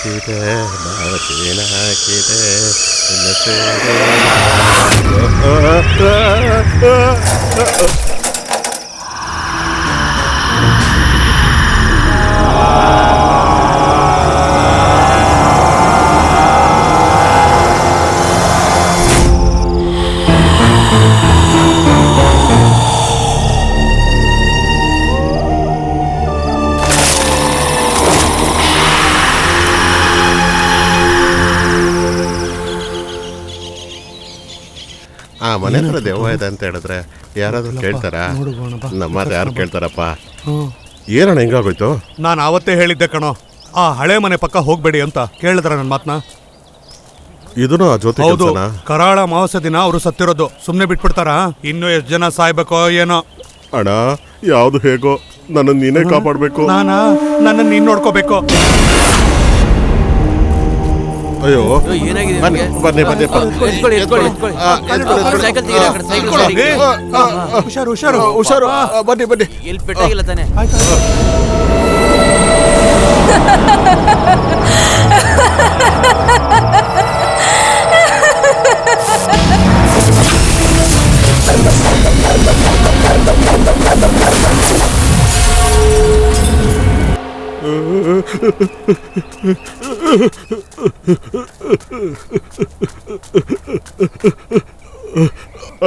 ಹಾಕಿದೆ ಬಾಚಿನ ಹಾಕಿದೆ ನಿನ್ನ ಸೇರೆ. ಆ ಮನೆ ಹತ್ರ ದೆವ್ವ ಇದೆ ಅಂತ ಹೇಳಿದ್ರೆ ಯಾರಾದ್ರೂ ಕೇಳ್ತಾರ? ನಮ್ಮ ಯಾರು ಕೇಳ್ತಾರಪ್ಪ? ಏನಣ್ಣ ಹಿಂಗಾಗೋಯ್ತು? ನಾನು ಆವತ್ತೇ ಹೇಳಿದ್ದೆ ಕಣೋ, ಆ ಹಳೆ ಮನೆ ಪಕ್ಕ ಹೋಗ್ಬೇಡಿ ಅಂತ. ಕೇಳಿದ್ರ ನನ್ನ ಮಾತನ್ನ? ಇದನ್ನು ಆ ಜೊತೆ ಹೌದು, ಕರಾಳ ಅಮಾವಾಸ್ಯೆ ದಿನ ಅವರು ಸತ್ತಿರೋದು. ಸುಮ್ಮನೆ ಬಿಟ್ಬಿಡ್ತಾರ? ಇನ್ನು ಎಷ್ಟು ಜನ ಸಾಯ್ಬೇಕೋ ಏನೋ. ಅಣ್ಣ ಯಾವ್ದು ಹೇಗೋ ನನ್ನ ನೀನೇ ಕಾಪಾಡ್ಬೇಕು. ನನ್ನ ನೀನ್ ನೋಡ್ಕೋಬೇಕು. ಅಯ್ಯೋ ಏನಾಗಿದೆ? ಬನ್ನಿ ಬನ್ನಿ ಹುಷಾರು ಹುಷಾರು ಹುಷಾರು. ಬನ್ನಿ ಬನ್ನಿ. ಎಲ್ಲಿ ಪೆಟ್ಟಾಗಿಲ್ಲ ತಾನೆ?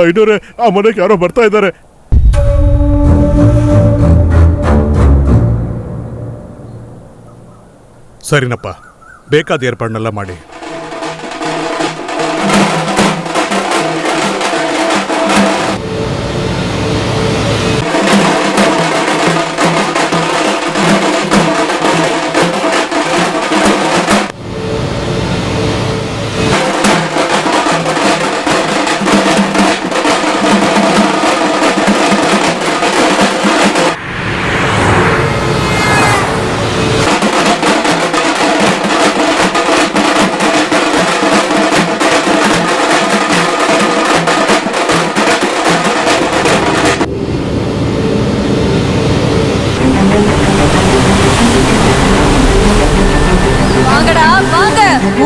ಐನೋರೆ, ಆ ಮನೆಗೆ ಯಾರೋ ಬರ್ತಾ ಇದ್ದಾರೆ. ಸರಿನಪ್ಪ, ಬೇಕಾದ ಏರ್ಪಾಡನ್ನೆಲ್ಲ ಮಾಡಿ.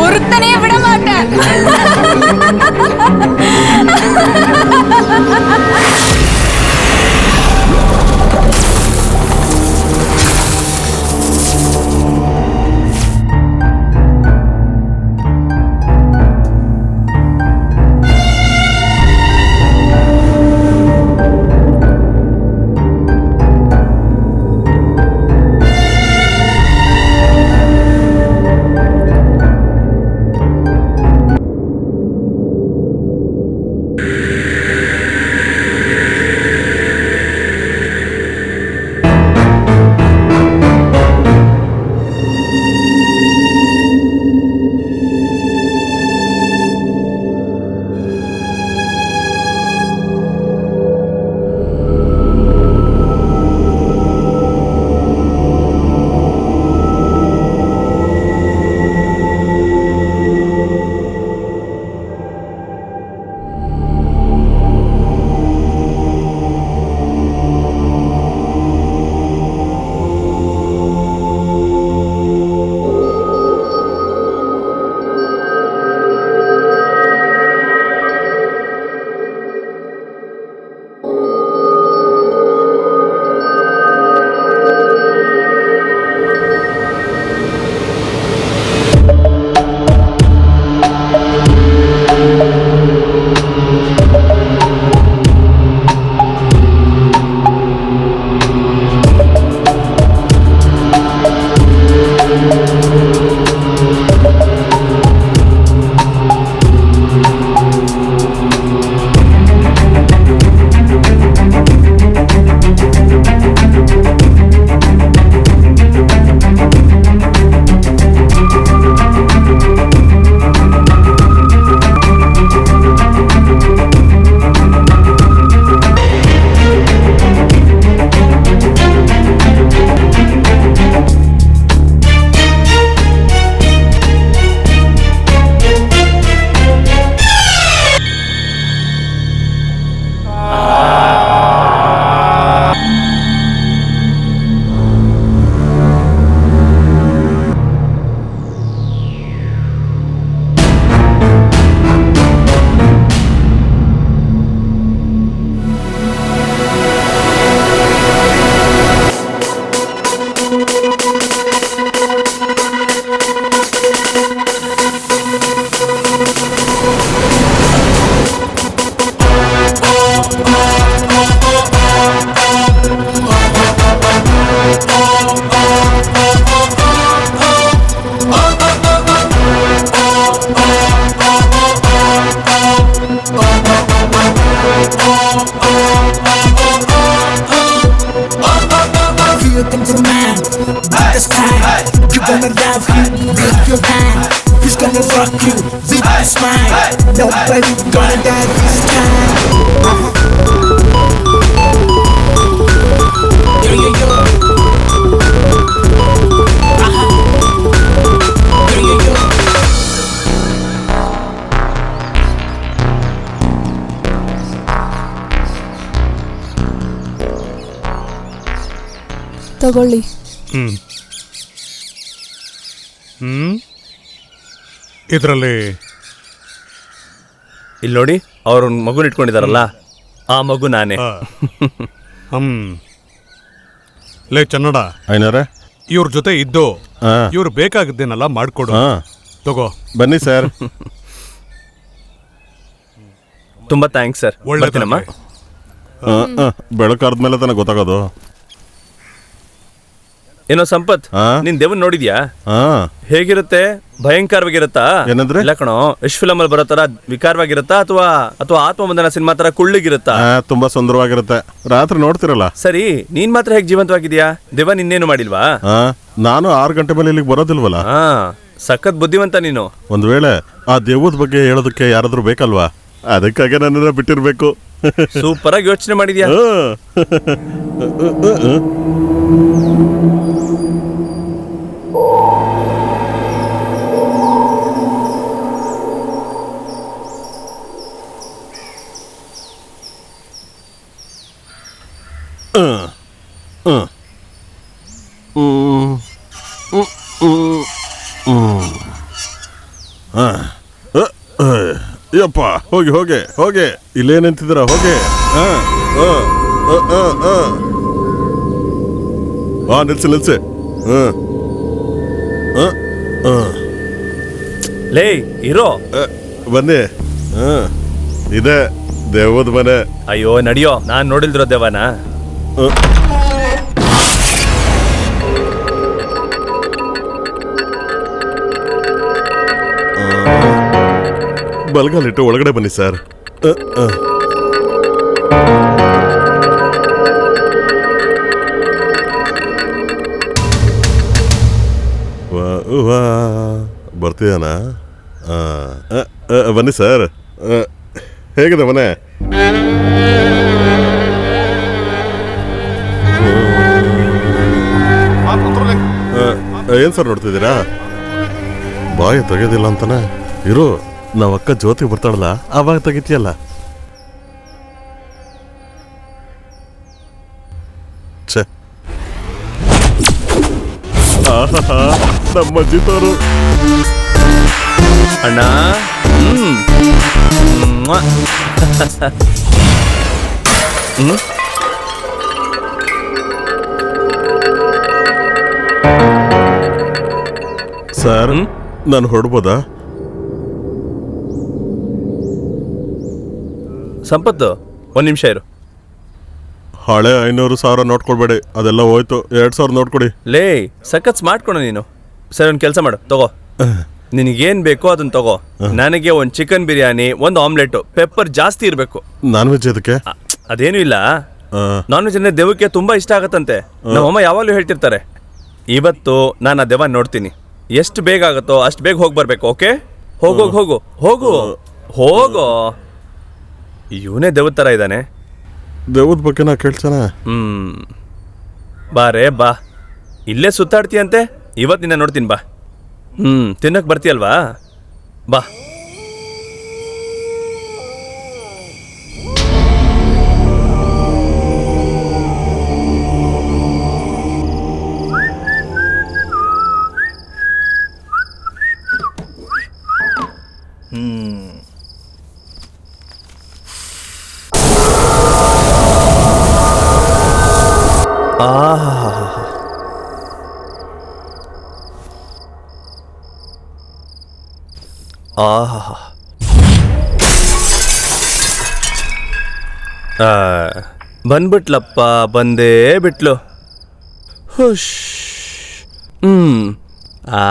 ஒருத்தனே விட மாட்டேன். cute with a smile. Nobody gonna die this time. Yo, yo, yo. Yo, yo, yo. ತಗೊಳ್ಳಿ. ಇದರಲ್ಲಿ ಇಲ್ಲಿ ನೋಡಿ, ಅವ್ರ ಮಗುನ ಇಟ್ಕೊಂಡಿದಾರಲ್ಲ, ಆ ಮಗು ನಾನೇ. ಲೇ ಚನ್ನಡ, ಐನೋರೆ ಇವ್ರ ಜೊತೆ ಇದ್ದು ಹಾ. ಇವ್ರು ಬೇಕಾಗಿದ್ದೇನೆಲ್ಲ ಮಾಡ್ಕೊಡು. ಹಾ ತಗೋ. ಬನ್ನಿ ಸರ್. ತುಂಬಾ ಥ್ಯಾಂಕ್ಸ್ ಸರ್. ಬರ್ತೀನಮ್ಮ. ಬೆಳಕಾದ್ಮೇಲೆ ತಾನೆ ಗೊತ್ತಾಗೋದು. ಏನೋ ಸಂಪತ್, ಹಾ? ನೀನ್ ದೇವನ್ ನೋಡಿದ್ಯಾ? ಹಾ ಹೇಗಿರುತ್ತೆ? ಭಯಂಕರವಾಗಿರುತ್ತಾ? ಏನಂದ್ರೆ? ಇಲ್ಲ ಕಣೋ, ಯಶ್ ಫಿಲಮ್ ಅಲ್ಲಿ ಬರೋ ತರ ವಿಕಾರವಾಗಿರುತ್ತಾ ಅಥವಾ ಅಥವಾ ಆತ್ಮಬಂಧನ ಸಿನಿಮಾ ತರ ಕುಳ್ಳಿಗಿರುತ್ತಾ? ತುಂಬಾ ಸುಂದರವಾಗಿರುತ್ತೆ. ರಾತ್ರಿ ನೋಡ್ತಿರಲ್ಲ. ಸರಿ, ನೀನ್ ಮಾತ್ರ ಹೇಗೆ ಜೀವಂತವಾಗಿದ್ಯಾ? ದೇವ ನಿನ್ನೇನು ಮಾಡಿಲ್ವಾ? ನಾನು 6 ಗಂಟೆ ಮೇಲೆ ಇಲ್ಲಿಗೆ ಬರೋದಿಲ್ವಲ್ಲ. ಹಾ, ಸಖತ್ ಬುದ್ಧಿವಂತ ನೀನು. ಒಂದ್ ವೇಳೆ ಆ ದೆವ್ವದ ಬಗ್ಗೆ ಹೇಳೋದಕ್ಕೆ ಯಾರಾದ್ರೂ ಬೇಕಲ್ವಾ? ಅದಕ್ಕಾಗೆ ನನ್ನನ್ನ ಬಿಟ್ಟಿರ್ಬೇಕು. ಸೂಪರ್ ಆಗಿ ಯೋಚನೆ ಮಾಡಿದ್ಯಾ. ಯಪ್ಪ, ಹೋಗಿ ಹೋಗಿ ಹೋಗಿ, ಇಲ್ಲೇ ನಿಂತಿದ್ದೀರ, ಹೋಗಿ. ನಿಲ್ಸಿ ನಿಲ್ಸಿ. ಲೇ ಇರೋ, ಬನ್ನಿ. ಇದೆ ದೇವದ ಮನೆ. ಅಯ್ಯೋ ನಡಿಯೋ, ನಾನ್ ನೋಡಿಲ್ದಿರೋ ದೇವನ. ಬಲ್ಗಾಲಿಟ್ಟು ಒಳಗಡೆ ಬನ್ನಿ ಸರ್. ಬರ್ತೀಯಾನ? ಬನ್ನಿ ಸರ್. ಹೇಗಿದೆ ಮನೆ? ಏನ್ ಸರ್ ನೋಡ್ತಿದ್ದೀರಾ? ಬಾಯಿ ತೆಗೆದಿಲ್ಲ ಅಂತಾನೆ ಇರು. ನಾವ್ ಅಕ್ಕ ಜ್ಯೋತಿ ಬರ್ತಾಳಲ್ಲ, ಅವಾಗ ತೆಗಿತೀಯಲ್ಲ. ಛೆ, ನಮ್ಮ ಜಿತೋರು ಅಣ್ಣ. ಸರ್, ನಾನು ಹೊರಡ್ಬೋದಾ? ಸಂಪತ್ತು, ಒಂದ್ ನಿಮಿಷ ಇರು. ಹಳೆ 500,000 ನೋಡ್ಕೊಳ್ಬೇಡಿ, ಅದೆಲ್ಲ ಹೋಯ್ತು. 2,000 ನೋಡ್ಕೊಡಿ. ಲೇ, ಸಖತ್ ಸ್ಮಾರ್ಟ್ ಕೊಡು ನೀನು. ಸರಿ, ಒಂದು ಕೆಲಸ ಮಾಡು, ತಗೋ. ನಿನಗೇನ್ ಬೇಕೋ ಅದನ್ನ ತಗೋ. ನನಗೆ ಒಂದು ಚಿಕನ್ ಬಿರಿಯಾನಿ, ಒಂದು ಆಮ್ಲೆಟ್, ಪೆಪ್ಪರ್ ಜಾಸ್ತಿ ಇರಬೇಕು. ನಾನ್ ವೆಜ್ ಅದಕ್ಕೆ? ಅದೇನು ಇಲ್ಲ, ನಾನ್ ವೆಜ್ ಅಂದ್ರೆ ದೇವಕ್ಕೆ ತುಂಬಾ ಇಷ್ಟ ಆಗತ್ತಂತೆ. ನಮ್ಮಮ್ಮ ಯಾವಾಗಲೂ ಹೇಳ್ತಿರ್ತಾರೆ. ಇವತ್ತು ನಾನು ಆ ದೇವ ನೋಡ್ತೀನಿ. ಎಷ್ಟು ಬೇಗ ಆಗುತ್ತೋ ಅಷ್ಟು ಬೇಗ ಹೋಗಿ ಬರ್ಬೇಕು. ಓಕೆ? ಹೋಗು ಹೋಗು ಹೋಗು ಹೋಗೋ. ಇವನೇ ದೇವದ ತರ ಇದ್ದಾನೆ. ದೇವದ ಬಗ್ಗೆ ನಾ ಕೇಳ್ತಾನೆ. ಬಾರೇ ಬಾ, ಇಲ್ಲೇ ಸುತ್ತಾಡ್ತೀಯಂತೆ. ಇವತ್ತು ನಿನ್ನ ನೋಡ್ತೀನಿ ಬಾ. ತಿನ್ನಕ್ ಬರ್ತೀಯಲ್ವಾ? ಬಾ. ಬಂದ್ಬಿಟ್ಲಪ್ಪ, ಬಂದೇ ಬಿಟ್ಲು. ಹುಷ್. ಆ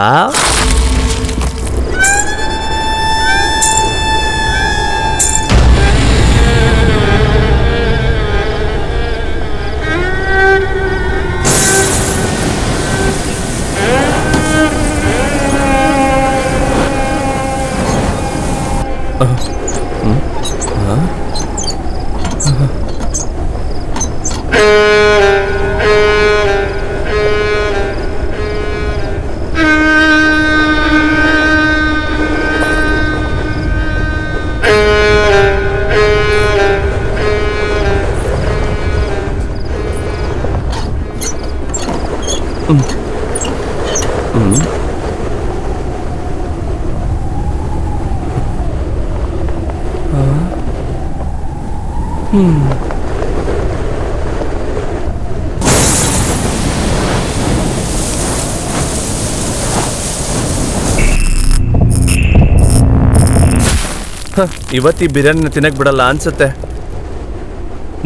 ಇವತ್ತಿ ಬಿರಿಯಾನಿನ ತಿನ್ನಕ್ ಬಿಡಲ್ಲ ಅನ್ಸುತ್ತೆ.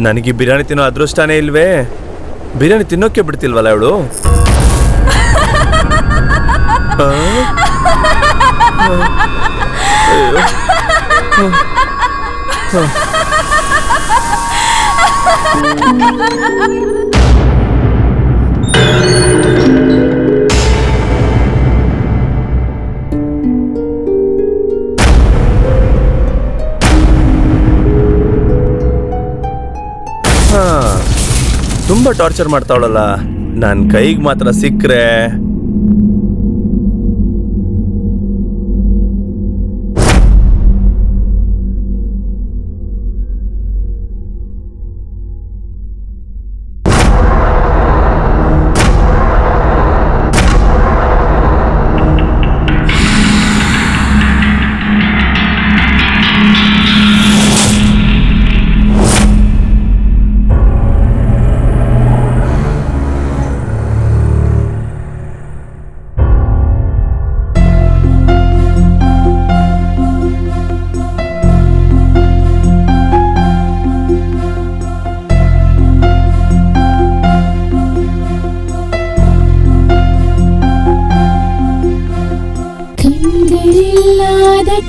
ನನಗೆ ಬಿರಿಯಾನಿ ತಿನ್ನೋ ಅದೃಷ್ಟನೇ ಇಲ್ವೇ? ಬಿರಿಯಾನಿ ತಿನ್ನೋಕೆ ಬಿಡ್ತಿಲ್ವಲ್ಲ ಅವಳು. ತುಂಬಾ ಟಾರ್ಚರ್ ಮಾಡ್ತಾವಳಲ್ಲ. ನನ್ನ ಕೈಗೆ ಮಾತ್ರ ಸಿಕ್ಕರೆ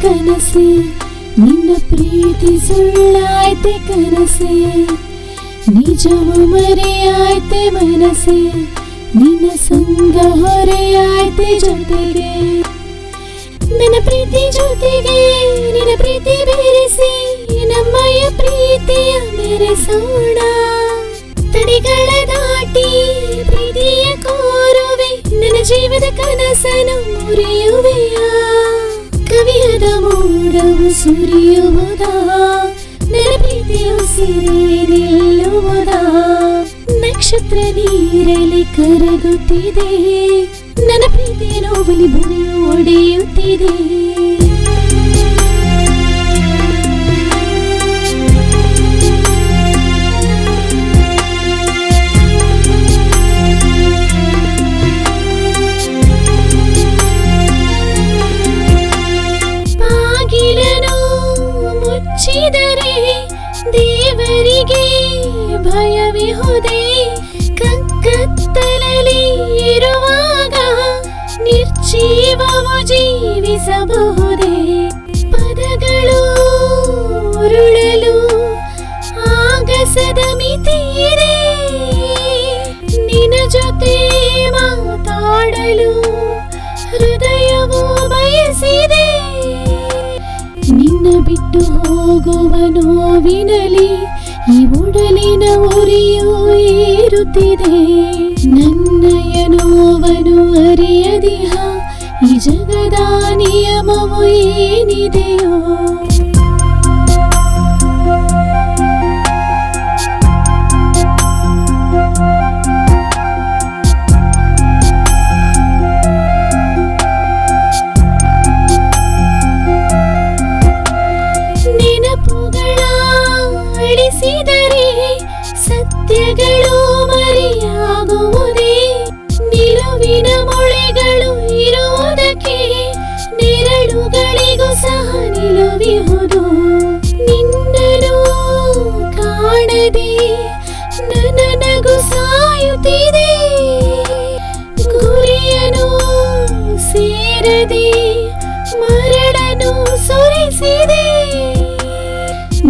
ಕನಸೆ ನಿನ್ನ ಪ್ರೀತಿ ಸುಳ್ಳಾಯ್ತೆ ಕನಸೆ ನಿಜವು ಮರೆಯಾಯ್ತೆ ಮನಸೆ ನಿನ್ನ ಸಂಗ ಹೊರೆಯಾಯ್ತೆ ಜೊತೆಗೆ ನನ್ನ ಪ್ರೀತಿ ಜೊತೆಗೆ ನಿನ್ನ ಪ್ರೀತಿ ಬೆರೆಸಿ ನಮ್ಮಯ ಪ್ರೀತಿಯ ಮೆರೆಸೋಣ ತಡೆಗಳ ದಾಟಿ ಪ್ರೀತಿಯ ಕೋರುವೆ ನನ್ನ ಜೀವದ ಕನಸನ್ನು ಮುರಿಯುವೆಯ ಕವಿಯದ ಮೋಡವು ಸುರಿಯುವುದಾ ನನ್ನ ಪ್ರೀತಿಯು ಸಿರೆ ನಿಲ್ಲುವುದಾ ನಕ್ಷತ್ರ ನೀರಲ್ಲಿ ಕರಗುತ್ತಿದೆ ನನ್ನ ಪ್ರೀತಿಯ ನೋವಲಿ ಭೂಮಿಯು ಒಡೆಯುತ್ತಿದೆ ದೇವರಿಗೆ ಭಯವೇ ಹೋದೆ ಕಕ್ಕತ್ತಲಲ್ಲಿ ಇರುವಾಗ ನಿರ್ಜೀವವು ಜೀವಿಸಬಹುದೇ ಪದಗಳು ಉರುಳಲು ಆಗಸದ ಮಿತಿಯಿದೆ ನಿನ್ನ ಜೊತೆ ಮಾತಾಡಲು ಹೃದಯವು ಬಯಸಿದೆ ನಿನ್ನ ಬಿಟ್ಟು ಹೋಗುವ ನೋವಿನಲಿ ಈ ಒಡಲಿನ ಉರಿಯು ಏರುತ್ತಿದೆ ನನ್ನಯ ನೋವನು ಅರಿಯದಿಹ ಈ ಜಗದ ನಿಯಮವು ಏನಿದೆಯೋ ಸತ್ಯಗಳು ಮರೆಯಾಗುವುದೇ ನಿಲುವಿನ ಮೊಳೆಗಳು ಇರುವುದಕ್ಕೆ ನೆರಳುಗಳಿಗೂ ಸಹ ನಿಲುವಿಹುದು ನಿನ್ನನು ಕಾಣದೆ ನನ್ನ ನಗು ಸಾಯುತ್ತಿದೆ ಗುರಿಯನು ಸೇರದೆ ಮರಳನು ಸುರಿಸಿದೆ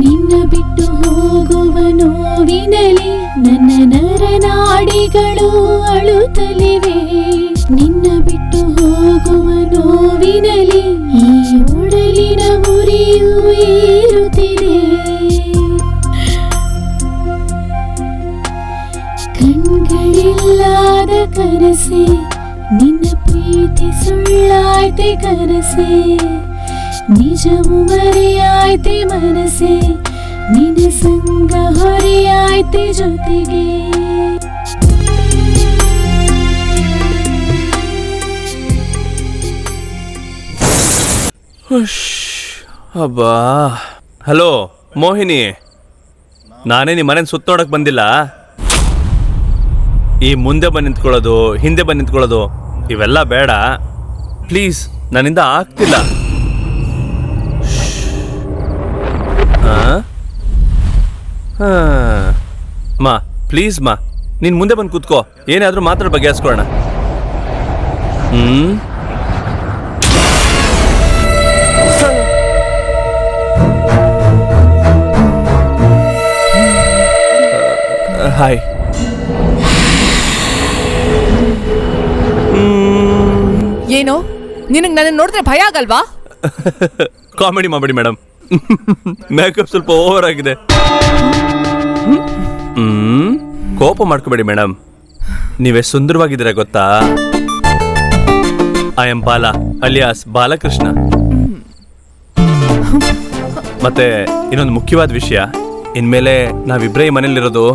ನಿನ್ನ ಬಿಟ್ಟು ಹೋಗುವ ನೋವಿನಲಿ ನನ್ನ ನರನಾಡಿಗಳು ಅಳುತ್ತಲಿವೆ ನಿನ್ನ ಬಿಟ್ಟು ಹೋಗುವ ನೋವಿನಲಿ ಈ ಒಡಲಿನ ಮುರಿ ಬೆಂಕಿಯು ಏರುತ್ತಿದೆ, ಕಣ್ಗಳಿಲ್ಲದ ಕನಸೆ ನಿನ್ನ ಪ್ರೀತಿ ಸುಳ್ಳಾಯ್ತೆ ಕನಸೆ, ನಿಜವು ಮರೆಯಾಯ್ತೆ ಮನಸೆ ನಿನ್ನ ಸಂಗ ಹೊರೆಯಾಯ್ತೆ ಜೊತೆಗೆ. ಅಬ್ಬಾ, ಹಲೋ ಮೋಹಿನಿ, ನಾನೇ ನಿಮ್ಮ ಮನೇನ ಸುತ್ತ ನೋಡಕ್ ಬಂದಿಲ್ಲ. ಈ ಮುಂದೆ ಬಂದು ನಿಂತ್ಕೊಳ್ಳೋದು, ಹಿಂದೆ ಬಂದು ನಿಂತ್ಕೊಳ್ಳೋದು ಇವೆಲ್ಲ ಬೇಡ ಪ್ಲೀಸ್, ನನ್ನಿಂದ ಆಗ್ತಿಲ್ಲ. ಮಾ ಪ್ಲೀಸ್ ಮಾ, ನೀನು ಮುಂದೆ ಬಂದು ಕೂತ್ಕೋ, ಏನಾದರೂ ಮಾತ್ರ ಬಗೆಹರಿಸ್ಕೊಳ್ಳೋಣ. ಹಾಯ್. ಏನು ನಿನಗೆ ನನ್ನ ನೋಡಿದ್ರೆ ಭಯ ಆಗಲ್ವಾ? ಕಾಮಿಡಿ ಮಾಡಬೇಡಿ ಮೇಡಮ್, ಮೇಕಪ್ ಸ್ವಲ್ಪ ಓವರ್ ಆಗಿದೆ. ಕೋಪ ಮಾಡ್ಕೋಬೇಡಿ ಮೇಡಮ್, ನೀವೆಷ್ಟು ಸುಂದರವಾಗಿದ್ದೀರಾ ಗೊತ್ತಾ? ಐ ಆಮ್ ಬಾಲ ಅಲಿಯಾಸ್ ಬಾಲಕೃಷ್ಣ. ಮತ್ತೆ ಇನ್ನೊಂದು ಮುಖ್ಯವಾದ ವಿಷಯ, ಇನ್ಮೇಲೆ ನಾವಿಬ್ಬರೇ ಈ ಮನೇಲಿರೋದು.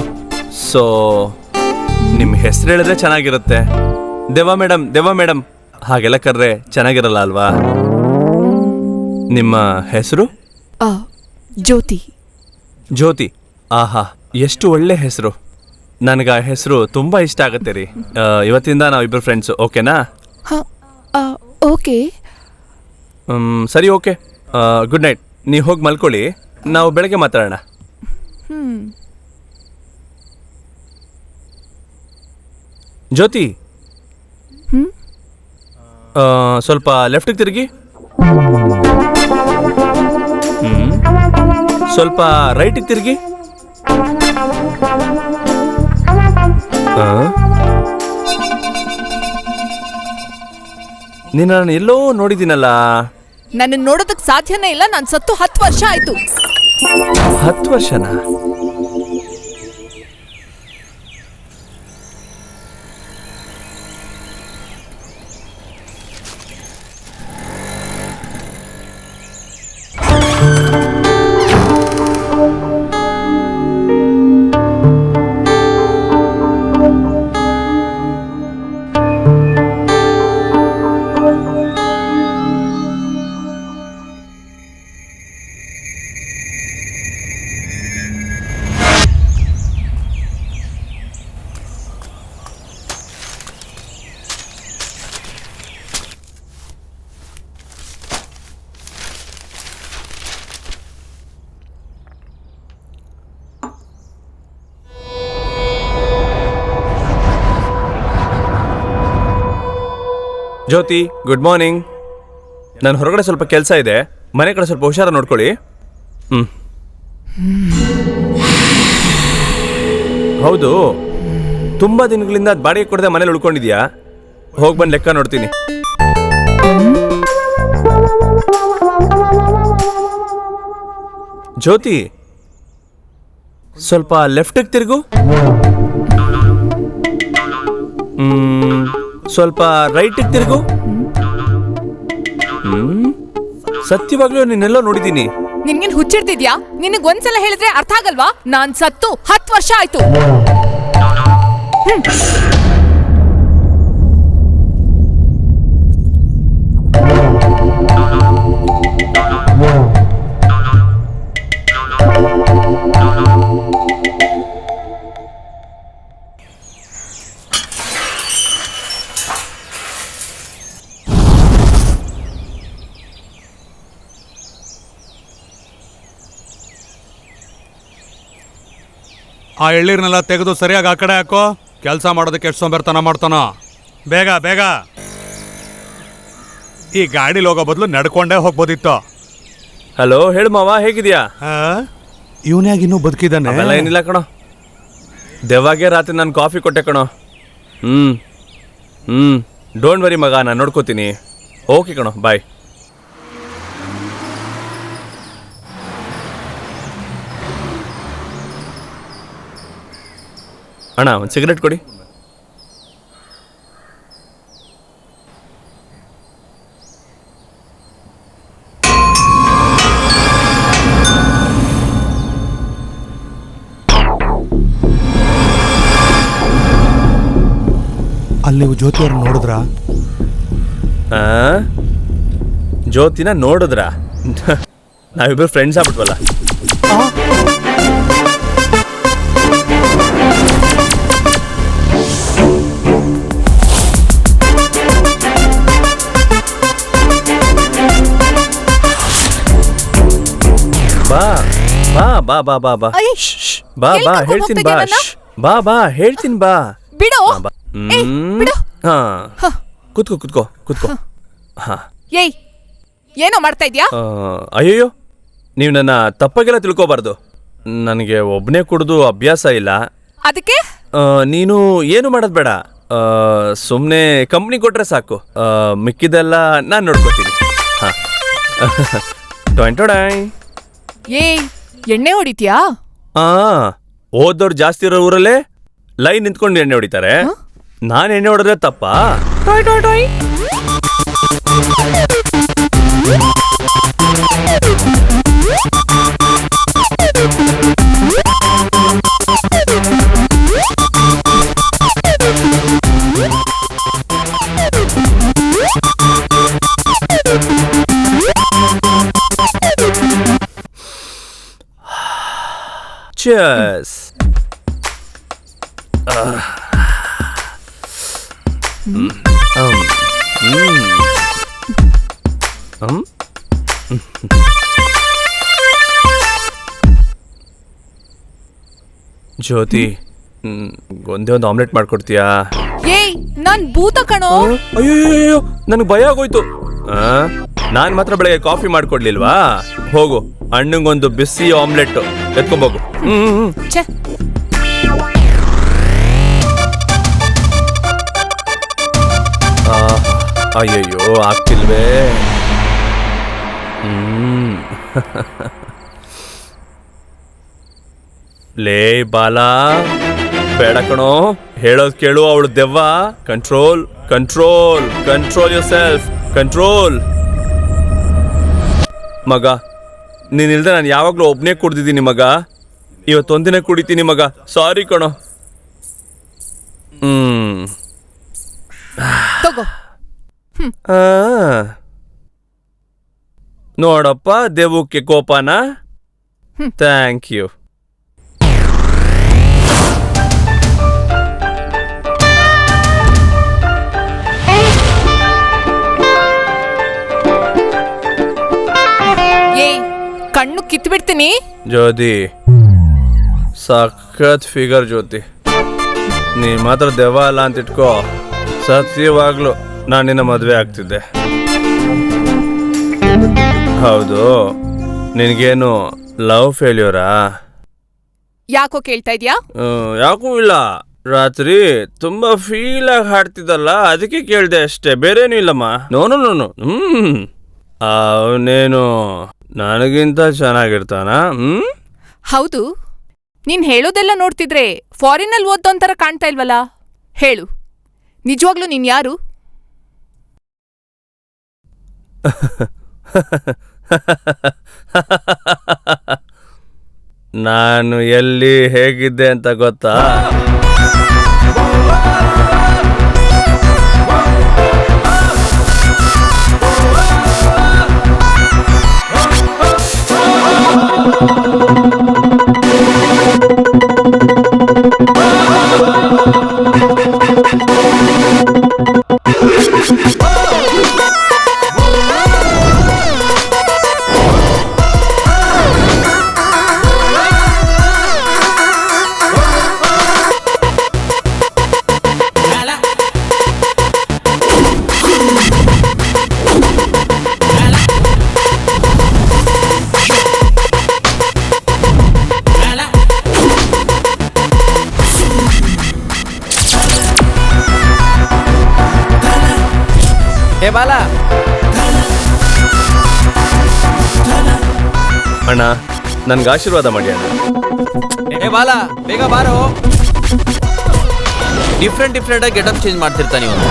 ಸೊ ನಿಮ್ಮ ಹೆಸರು ಹೇಳಿದ್ರೆ ಚೆನ್ನಾಗಿರುತ್ತೆ. ದೇವಾ ಮೇಡಮ್, ದೇವಾ ಮೇಡಮ್ ಹಾಗೆಲ್ಲ ಕರ್ರೆ ಚೆನ್ನಾಗಿರಲ್ಲ ಅಲ್ವಾ? ನಿಮ್ಮ ಹೆಸರು? ಜ್ಯೋತಿ. ಜ್ಯೋತಿ, ಆಹಾ ಎಷ್ಟು ಒಳ್ಳೆ ಹೆಸರು. ನನಗೆ ಆ ಹೆಸರು ತುಂಬ ಇಷ್ಟ ಆಗುತ್ತೆ ರೀ. ಇವತ್ತಿಂದ ನಾವಿಬ್ಬರು ಫ್ರೆಂಡ್ಸು, ಓಕೆನಾ? ಓಕೆ. ಸರಿ, ಓಕೆ. Good night. ನೀವು ಹೋಗಿ ಮಲ್ಕೊಳ್ಳಿ, ನಾವು ಬೆಳಗ್ಗೆ ಮಾತಾಡೋಣ. ಜ್ಯೋತಿ, ಸ್ವಲ್ಪ ಲೆಫ್ಟಿಗೆ ತಿರುಗಿ, ಸ್ವಲ್ಪ ರೈಟಿಗೆ ತಿರುಗಿ. ನೀನು ನಾನು ಎಲ್ಲೋ ನೋಡಿದ್ದೀನಲ್ಲ. ನನ್ನ ನೋಡೋದಕ್ಕೆ ಸಾಧ್ಯನೇ ಇಲ್ಲ. ನಾನು ಸತ್ತು 10 ವರ್ಷ ಆಯ್ತು. 10 ವರ್ಷನಾ? ಜ್ಯೋತಿ, ಗುಡ್ ಮಾರ್ನಿಂಗ್. ನಾನು ಹೊರಗಡೆ ಸ್ವಲ್ಪ ಕೆಲಸ ಇದೆ, ಮನೆ ಕಡೆ ಸ್ವಲ್ಪ ಹುಷಾರ ನೋಡ್ಕೊಳ್ಳಿ. ಹೌದು, ತುಂಬ ದಿನಗಳಿಂದ ಅದು ಬಾಡಿಗೆ ಕೊಡದೆ ಮನೇಲಿ ಉಳ್ಕೊಂಡಿದ್ಯಾ? ಹೋಗಿ ಬಂದು ಲೆಕ್ಕ ನೋಡ್ತೀನಿ. ಜ್ಯೋತಿ, ಸ್ವಲ್ಪ ಲೆಫ್ಟಿಗೆ ತಿರುಗು, ಸ್ವಲ್ಪ ರೈಟಿಗೆ ತಿರುಗು. ಸತ್ಯವಾಗ್ಲೂ ನೀನೆಲ್ಲೋ ನೋಡಿದ್ದೀನಿ. ನಿನ್ಗೇನ್ ಹುಚ್ಚಿಡ್ತಿದ್ಯಾ? ನಿನಗ್ ಒಂದ್ಸಲ ಹೇಳಿದ್ರೆ ಅರ್ಥ ಆಗಲ್ವಾ? ನಾನ್ ಸತ್ತು 10 ವರ್ಷ ಆಯ್ತು. ಆ ಎಳ್ಳೀರ್ನೆಲ್ಲ ತೆಗೆದು ಸರಿಯಾಗಿ ಆ ಕಡೆ ಹಾಕೋ. ಕೆಲಸ ಮಾಡೋದಕ್ಕೆ ಎಷ್ಟು ಸೋಂಬೇರ್ತನ ಮಾಡ್ತಾನೋ. ಬೇಗ ಬೇಗ. ಈ ಗಾಡಿಲಿ ಹೋಗೋ ಬದಲು ನಡ್ಕೊಂಡೇ ಹೋಗ್ಬೋದಿತ್ತು. ಹಲೋ, ಹೇಳು ಮಾವ, ಹೇಗಿದ್ಯಾ? ಇವನ್ಯಾಗ ಇನ್ನೂ ಬದುಕಿದ್ದಾನೆ? ಅವೆಲ್ಲ ಏನಿಲ್ಲ ಕಣೋ, ದೆವ್ವಾಗೆ ರಾತ್ರಿ ನಾನು ಕಾಫಿ ಕೊಟ್ಟೆ ಕಣೋ. ಡೋಂಟ್ ವರಿ ಮಗ, ನಾನು ನೋಡ್ಕೋತೀನಿ. ಓಕೆ ಕಣೋ, ಬಾಯ್. ಅಣ್ಣ ಒಂದು ಸಿಗರೇಟ್ ಕೊಡಿ. ಅಲ್ಲಿ ನೀವು ಜ್ಯೋತಿಯವ್ರನ್ನ ನೋಡಿದ್ರಾ? ಜ್ಯೋತಿನ ನೋಡಿದ್ರಾ? ನಾವಿಬ್ಬರು ಫ್ರೆಂಡ್ಸ್ ಆಗ್ಬಿಟ್ವಲ್ಲ. ಬಾ ಬಾ ಬಾ ಬಾ ಬಾ ಬಾ ಅಯ್ಯ್, ಬಾ ಎಲ್ಲಿ ಬಾ ಕರ್ಕೊಂಡ್ ಹೇಳ್ತೀನಿ ಹೋಗ್ತಾ ಬಾ ಇದೀಯ ಬಾ ಬಾ ಹೇಳ್ತೀನಿ ಬಾ. ಬಿಡು. ಬಾ. ಏಯ್, ಬಿಡು. ಹಾ ಕೂತ್ಕೋ ಕೂತ್ಕೋ ಕೂತ್ಕೋ. ಹಾ ಏಯ್, ಏನೋ ಮಾಡ್ತಾ ಇದ್ಯಾ? ಅಯ್ಯಯ್ಯೋ, ನೀವು ನನ್ನ ತಪ್ಪಾಗೆಲ್ಲ ತಿಳ್ಕೊಬಾರ್ದು. ನನಗೆ ಒಬ್ಬನೇ ಕುಡಿದು ಅಭ್ಯಾಸ ಇಲ್ಲ. ಅದಕ್ಕೆ ನೀನು ಏನು ಮಾಡೋದು ಬೇಡ, ಸುಮ್ಮನೆ ಕಂಪ್ನಿ ಕೊಟ್ರೆ ಸಾಕು. ಮಿಕ್ಕಿದೆಲ್ಲ ನಾನು ನೋಡ್ಕೋತೀನಿ. ಹಾಂ ಟೊಯ್. ಏಯ್, ಎಣ್ಣೆ ಹೊಡಿತ್ಯಾ? ಓದೋರು ಜಾಸ್ತಿ ಇರೋ ಊರಲ್ಲೇ ಲೈನ್ ನಿಂತ್ಕೊಂಡು ಎಣ್ಣೆ ಹೊಡಿತಾರೆ. ನಾನು ಎಣ್ಣೆ ಹೊಡೆದ್ರೆ ತಪ್ಪಾ? ಟೊಯ್ ಟೊಯ್ ಟೊಯ್. Cheers. ಜ್ಯೋತಿ, ಒಂದೇ ಒಂದು ಆಮ್ಲೆಟ್ ಮಾಡ್ಕೊಡ್ತೀಯಾ? ಏಯ್, ನಾನ್ ಭೂತ ಕಣೋ. ಅಯ್ಯೋ, ನನಗೆ ಭಯ ಆಗೋಯ್ತು. ನಾನು ಮಾತ್ರ ಬೆಳಗ್ಗೆ ಕಾಫಿ ಮಾಡ್ಕೊಡ್ಲಿಲ್ವಾ? ಹೋಗು, ಅಣ್ಣಂಗೊಂದು ಬಿಸಿ ಆಮ್ಲೆಟ್ ಎತ್ಕೊಂಬೋಗು. ಛೆ, ಅಯ್ಯಯ್ಯೋ, ಆಗ್ತಿಲ್ವೇ? ಲೇ ಬಾಲಾ, ಬೇಡ ಕಣೋ, ಹೇಳೋದು ಕೇಳು. ಅವಳು ದೆವ್ವ. Control control control your self. Control. ಮಗ, ನೀನಿಲ್ದೆ ನಾನು ಯಾವಾಗಲೂ ಒಬ್ಬನೇ ಕುಡ್ದಿದ್ದೀನಿ ಮಗ. ಇವತ್ತೊಂದಿನ ಕುಡಿತೀನಿ ಮಗ. ಸಾರಿ ಕಣೋ. ತಗೋ. ನೋಡಪ್ಪ, ದೆವ್ವಕ್ಕೆ ಕೋಪನ. Thank you. ಏಯ್, ಕಣ್ಣು ಕಿತ್ಬಿಡ್ತೀನಿ. ಜ್ಯೋತಿ, ಸಖತ್ ಫಿಗರ್ ಜ್ಯೋತಿ. ನೀ ಮಾತ್ರ ದೆವ್ವ ಅಲ್ಲ ಅಂತ ಇಟ್ಕೋ. ಸತ್ಯವಾಗ್ಲು ನಾನು ನಿನ್ನ ಮದುವೆ ಆಗ್ತಿದ್ದೆ. ಹೌದು, ನಿನಗೇನು ಲವ್ ಫೇಲ್ಯೂರಾ? ಯಾಕೋ ಕೇಳ್ತಾ ಇದ್ಯಾ? ಯಾಕೂ ಇಲ್ಲ. ರಾತ್ರಿ ತುಂಬಾ ಫೀಲ್ ಆಗಿ ಹಾಡ್ತಿದ್ದಲ್ಲ, ಅದಕ್ಕೆ ಕೇಳ್ದೆ ಅಷ್ಟೇ, ಬೇರೇನೂ ಇಲ್ಲಮ್ಮ. ನೋನು ಅವನೇನು ನನಗಿಂತ ಚೆನ್ನಾಗಿರ್ತಾನ? ಹೌದು, ನೀನ್ ಹೇಳೋದೆಲ್ಲ ನೋಡ್ತಿದ್ರೆ ಫಾರಿನಲ್ಲಿ ಓದೋಂತರ ಕಾಣ್ತಾ ಇಲ್ವಲ್ಲ. ಹೇಳು, ನಿಜವಾಗ್ಲೂ ನೀನ್ ಯಾರು? ನಾನು ಎಲ್ಲಿ ಹೇಗಿದ್ದೆ ಅಂತ ಗೊತ್ತಾ? ಏ ಬಾಲ, ಅಣ್ಣ, ನನ್ಗೆ ಆಶೀರ್ವಾದ ಮಾಡಿ ಅಣ್ಣ. ಏ ಬಾಲ, ಬೇಗ ಬಾರೋ. ಡಿಫ್ರೆಂಟ್ ಆಗಿ ಗೆಟಪ್ ಚೇಂಜ್ ಮಾಡ್ತಿರ್ತಾನೆ ಇವನು.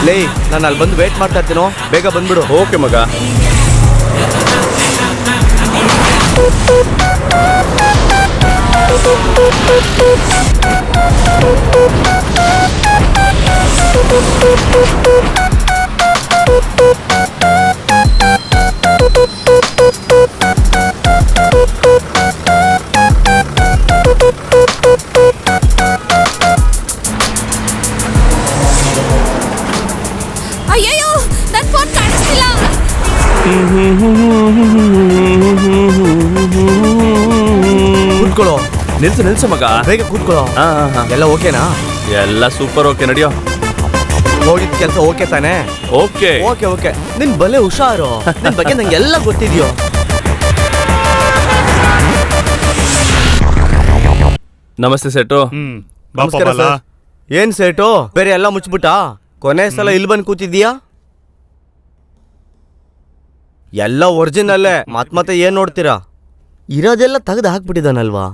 ಲೇ, ನಾನು ಅಲ್ಲಿ ಬಂದು ವೇಟ್ ಮಾಡ್ತಾ ಇರ್ತೀನೋ, ಬೇಗ ಬಂದ್ಬಿಡು. ಓಕೆ ಮಗ. ಅಯ್ಯಯ್ಯೋ, ನನ್ ಫೋನ್ ಕಾಣಿಸ್ತಿಲ್ಲ. ಕೂತ್ಕೊಳ್ಳೋ. ನಿಲ್ಸು ಮಗ. ಬೇಗ ಕೂತ್ಕೊಳ್ಳೋ. ಎಲ್ಲ ಓಕೆನಾ? ಎಲ್ಲ ಸೂಪರ್. ಓಕೆ, ನಡಿಯೋ. ಹೋಗಿದ್ ಕೆಲಸ ಓಕೆ ತಾನೆ? ಓಕೆ. ಓಕೆ. ನಿನ್ ಬಲೆ ಹುಷಾರು. ನಿನ್ ಬಗ್ಗೆ ನಂಗೆ ಎಲ್ಲ ಗೊತ್ತಿದ್ಯೋ. ನಮಸ್ತೆ ಸೆಟು. ನಮಸ್ಕಾರ ಸರ್. ಏನ್ ಸೇಟು, ಬೇರೆ ಎಲ್ಲ ಮುಚ್ಚಿಬಿಟ್ಟ? ಕೊನೆ ಸಲ ಇಲ್ಲಿ ಬಂದು ಕೂತಿದ್ಯಾ? ಎಲ್ಲ ಒರಿಜಿನಲ್ಲೇ. ಮತ್ತೆ ಏನ್ ನೋಡ್ತೀರಾ? ಇರೋದೆಲ್ಲ ತೆಗೆದು ಹಾಕ್ಬಿಟ್ಟಿದಾನಲ್ವಾ?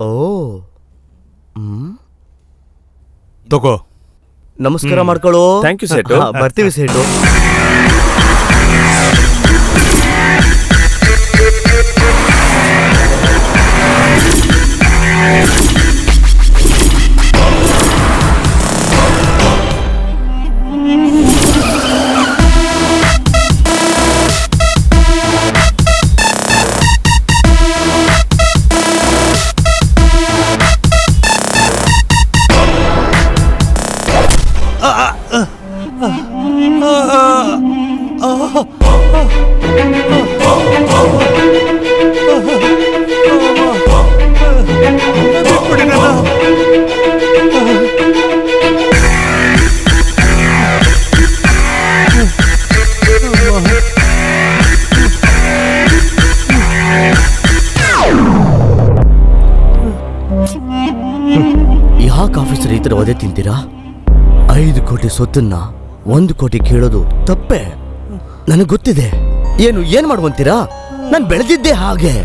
ಓ, ತಗೋ. ನಮಸ್ಕಾರ ಮಾಡ್ಕೊಳ್ಳೋ. Thank you Seth. ಬರ್ತೀವಿ ಸೇಟು. ಯಾಕೆ ಆಫೀಸರ್ ಈ ಥರ ಒದೆ ತಿಂತೀರಾ? 5 ಕೋಟಿ ಸೊತ್ತನ್ನ 1 ಕೋಟಿ ಕೇಳೋದು ತಪ್ಪೇ. ನನಗೆ ಗೊತ್ತಿದೆ. ಏನ್ ಮಾಡುವಂತೀರಾ? ನಾನು ಬೆಳೆದಿದ್ದೆ ಹಾಗೆ.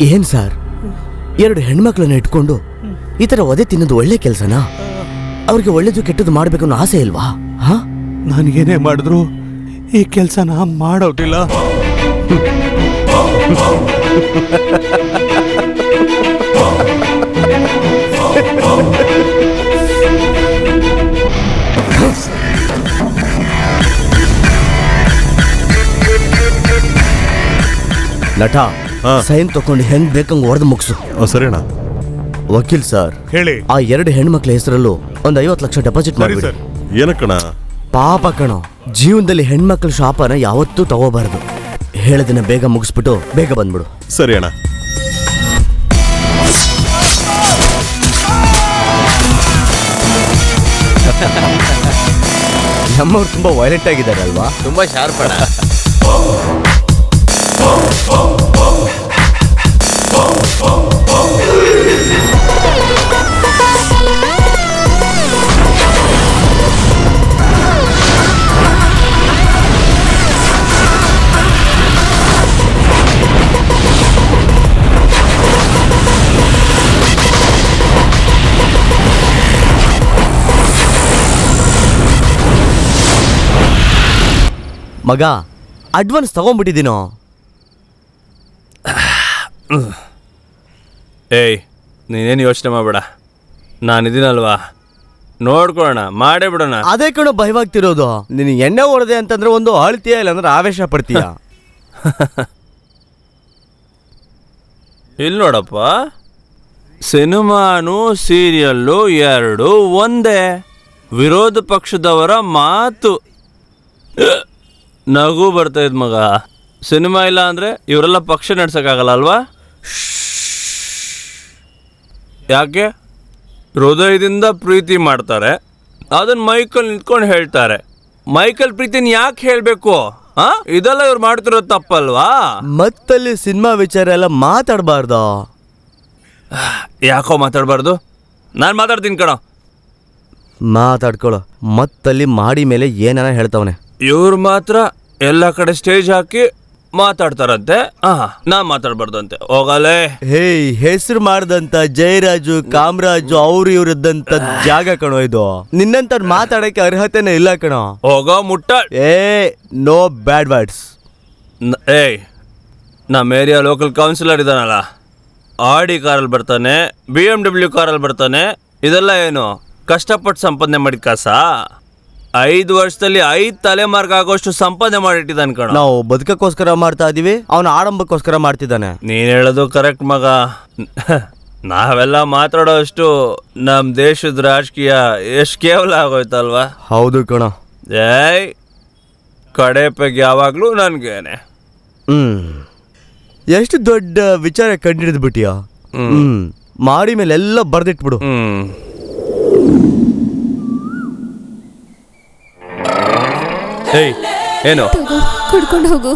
ಏನ್ ಸರ್, 2 ಹೆಣ್ಮಕ್ಳನ್ನ ಇಟ್ಕೊಂಡು ಈ ಥರ ಒದೆ ತಿನ್ನೋದು ಒಳ್ಳೆ ಕೆಲಸನಾ? ಅವ್ರಿಗೆ ಒಳ್ಳೇದು ಕೆಟ್ಟದ್ದು ಮಾಡಬೇಕು ಅನ್ನೋ ಆಸೆ ಇಲ್ವಾ? ನನಗೇನೇ ಮಾಡಿದ್ರು ಈ ಕೆಲಸನ ಮಾಡೋದಿಲ್ಲ. ನಟ, ಸೈನ್ ತಕೊಂಡು ಹೆಂಗ್ ಬೇಕಂಗ್ ಹೊಡೆದು ಮುಗಿಸು. ಸರಿನಾ ವಕೀಲ್ ಸರ್, ಹೇಳಿ. ಆ 2 ಹೆಣ್ಮಕ್ಳ ಹೆಸರಲ್ಲೂ ಒಂದು 50 ಲಕ್ಷ ಡೆಪಾಸಿಟ್ ಮಾಡಿ. ಏನಕ್ಕಣ? ಪಾಪ ಕಣೋ, ಜೀವನದಲ್ಲಿ ಹೆಣ್ಮಕ್ಳ ಶಾಪನ ಯಾವತ್ತೂ ತಗೋಬಾರ್ದು. ಹೇಳದನ್ನ ಬೇಗ ಮುಗಿಸ್ಬಿಟ್ಟು ಬೇಗ ಬಂದ್ಬಿಡು. ಸರಿ ಅಣ್ಣ. ನಮ್ಮವ್ರು ತುಂಬಾ ವೈಲೆಂಟ್ ಆಗಿದ್ದಾರಲ್ವಾ? ತುಂಬಾ ಶಾರ್ಪ್ ಅಣ್ಣ. ಮಗ, ಅಡ್ವಾನ್ಸ್ ತಗೊಂಡ್ಬಿಟ್ಟಿದ್ದೀನೋ. ಏಯ್, ನೀನೇನು ಯೋಚನೆ ಮಾಡಬೇಡ, ನಾನಿದ್ದೀನಲ್ವಾ, ನೋಡ್ಕೊಳ್ಳೋಣ, ಮಾಡೇ ಬಿಡೋಣ. ಅದೇ ಕಣೋ ಭಯವಾಗ್ತಿರೋದು. ನೀನು ಎಣ್ಣೆ ಹೊಡೆದೆ ಅಂತಂದ್ರೆ ಒಂದು ಅಳ್ತೀಯ, ಇಲ್ಲ ಅಂದ್ರೆ ಆವೇಶ ಪಡ್ತೀಯ. ಇಲ್ಲಿ ನೋಡಪ್ಪ, ಸಿನಿಮಾನು ಸೀರಿಯಲ್ಲು 2 ಒಂದೇ. ವಿರೋಧ ಪಕ್ಷದವರ ಮಾತು. ನಗು ಬರ್ತಾ ಇದ್ ಮಗ. ಸಿನಿಮಾ ಇಲ್ಲ ಅಂದ್ರೆ ಇವರೆಲ್ಲ ಪಕ್ಷ ನಡ್ಸಕ್ಕಾಗಲ್ಲ ಅಲ್ವಾ? ಯಾಕೆ ಹೃದಯದಿಂದ ಪ್ರೀತಿ ಮಾಡ್ತಾರೆ, ಅದನ್ನ ಮೈಕಲ್ ನಿಂತ್ಕೊಂಡು ಹೇಳ್ತಾರೆ. ಮೈಕಲ್ ಪ್ರೀತಿನ ಯಾಕೆ ಹೇಳ್ಬೇಕು? ಇದೆಲ್ಲ ಇವ್ರು ಮಾಡ್ತಿರೋದು ತಪ್ಪಲ್ವಾ? ಮತ್ತಲ್ಲಿ ಸಿನಿಮಾ ವಿಚಾರ ಎಲ್ಲ ಮಾತಾಡಬಾರ್ದ? ಯಾಕೋ ಮಾತಾಡಬಾರ್ದು? ನಾನು ಮಾತಾಡ್ತೀನಿ ಕಣ. ಮಾತಾಡ್ಕೊಳ್ಳೋ. ಮತ್ತಲ್ಲಿ ಮಾಡಿ ಮೇಲೆ ಏನಾರ ಹೇಳ್ತಾವನೆ. ಇವ್ರು ಮಾತ್ರ ಎಲ್ಲ ಕಡೆ ಸ್ಟೇಜ್ ಹಾಕಿ ಮಾತಾಡ್ತಾರಂತೆ. ನಾನ್ ಮಾತಾಡ್ಬಾರ್ದಂತೆ. ಹೋಗಲೇ. ಹೇಯ್, ಹೆಸರು ಮಾಡ್ದಂತ ಜಯರಾಜು ಕಾಮರಾಜು ಅವ್ರು ಇವ್ರದ್ದಂತ ಜಾಗ ಕಣೋ ಇದು. ನಿನ್ನಂತ ಮಾತಾಡಕ್ಕೆ ಅರ್ಹತೆನೇ ಇಲ್ಲ ಕಣೋ. ಹೋಗೋ ಮುಟ್ಟ. No bad words. ನಮ್ಮ ಏರಿಯಾ ಲೋಕಲ್ ಕೌನ್ಸಿಲರ್ ಇದಾನಲ್ಲ, ಆಡಿ ಕಾರಲ್ಲಿ ಬರ್ತಾನೆ, BMW ಕಾರಲ್ಲಿ ಬರ್ತಾನೆ. ಇದೆಲ್ಲ ಏನು ಕಷ್ಟಪಟ್ಟು ಸಂಪಾದನೆ ಮಾಡಿದ ಕಾಸ? 5 ವರ್ಷದಲ್ಲಿ 5 ತಲೆಮಾರ್ಗಾಗೋಷ್ಟು ಸಂಪಾದನೆ ಮಾಡಿಟ್ಟಿದ್ದಾನೆ ಕಣ. ನಾವು ಬದುಕಕ್ಕೋಸ್ಕರ ಮಾಡ್ತಾ ಇದೀವಿ, ಅವನ ಆಡಂಬಕ್ಕೋಸ್ಕರ ಮಾಡ್ತಿದ್ದಾನೆ. ನೀನ್ ಹೇಳೋದು ಕರೆಕ್ಟ್ ಮಗ. ನಾವೆಲ್ಲ ಮಾತಾಡೋ ಅಷ್ಟು ನಮ್ ದೇಶದ ರಾಜಕೀಯ ಎಷ್ಟು ಕೇವಲ ಆಗೋಯ್ತಲ್ವಾ? ಹೌದು ಕಣ. ಕಡೆ ಪೆಗ್ ಯಾವಾಗ್ಲೂ ನನ್ಗೇನೆ. ಎಷ್ಟು ದೊಡ್ಡ ವಿಚಾರ ಕಂಡಿಡಿದ್ ಬಿಟ್ಟಿಯಾ? ಮಾಡಿ ಮೇಲೆ ಎಲ್ಲ ಬರ್ದಿಟ್ಬಿಡು. ಏನು ಕುಡ್ಕೊಂಡು ಹೋಗು.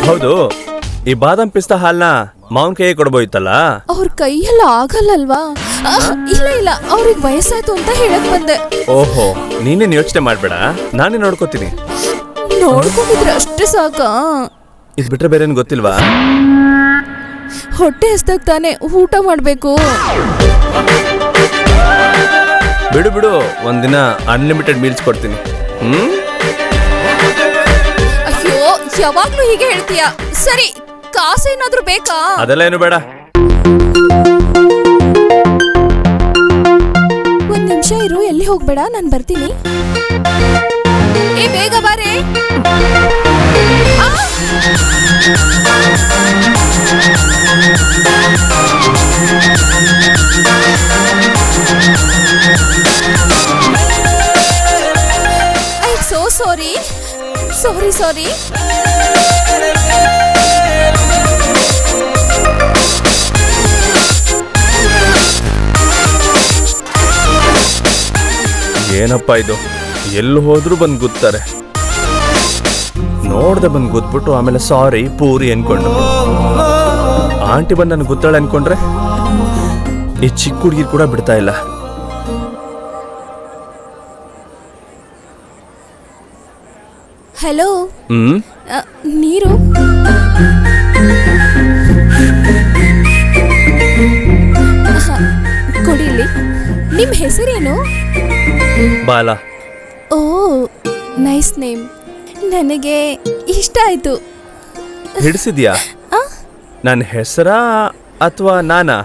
ಹೌದು, ಈ ಬಾದಾಮ್ ಪಿಸ್ತಾ ಹಾಲ್ನ ಮಾವನ್ ಕೈಗೆ ಕೊಡ್ಬೋಯ್ತಲ್ಲ? ಅವ್ರ ಕೈಯೆಲ್ಲ ಆಗಲ್ಲಲ್ವಾ? ಇಲ್ಲ ಇಲ್ಲ, ಅವ್ರಿಗೆ ವಯಸ್ಸಾಯ್ತು ಅಂತ ಹೇಳಕ್ ಬಂದೆ. ಓಹೋ, ನೀನೇನು ಯೋಚನೆ ಮಾಡ್ಬೇಡ, ನಾನೇ ನೋಡ್ಕೋತೀನಿ. ನೋಡ್ಕೊಂಡಿದ್ರೆ ಅಷ್ಟೇ ಸಾಕ? ಇದ್ ಬಿಟ್ರೆ ಬೇರೆ ಗೊತ್ತಿಲ್ವಾ? ಹೊಟ್ಟೆ ಹಸ್ದಾಗ ತಾನೆ ಊಟ ಮಾಡ್ಬೇಕು. ಬಿಡು ಬಿಡು, ಒಂದಿನ ಅನ್ಲಿಮಿಟೆಡ್ ಮೀಲ್ಸ್ ಕೊಡ್ತೀನಿ. ಅಯ್ಯೋ, ಯಾವಾಗ್ಲೂ ಹೀಗೆ ಹೇಳ್ತೀಯ. ಸರಿ, ಕಾಸೇನಾದ್ರೂ ಬೇಕಾ? ಅದೆಲ್ಲ ಏನು ಬೇಡ. ಒಂದ್ ನಿಮಿಷ ಇರು, ಎಲ್ಲಿ ಹೋಗ್ಬೇಡ, ನಾನ್ ಬರ್ತೀನಿ. ಬೇಗ ಬಾರೆ. So sorry. ಏನಪ್ಪ ಇದು? ಎಲ್ಲಿ ಹೋದ್ರು ಬಂದು ಗುತ್ತಾರೆ. ನೋಡ್ದೆ ಬಂದು ಗುದ್ಬಿಟ್ಟು ಆಮೇಲೆ ಸಾರಿ ಪೂರಿ ಅನ್ಕೊಂಡು ಆಂಟಿ ಬಂದು ನನ್ಗೆ ಗುತ್ತಾಳೆ ಅನ್ಕೊಂಡ್ರೆ ಈ ಚಿಕ್ಕ ಹುಡುಗಿ ಕೂಡ ಬಿಡ್ತಾ ಇಲ್ಲ. ಹಲೋ, ನೀರು? ಕೊಡಿಲಿ. ನಿಮ್ ಹೆಸರೇನು? ಬಾಲ. ಓ, ನೈಸ್ ನೇಮ್. ನನಗೆ ಇಷ್ಟ ಆಯ್ತು. ಹಿಡಿಸಿದ್ಯಾ? ನನ್ನ ಹೆಸರಾ ಅಥವಾ ನಾನಾ?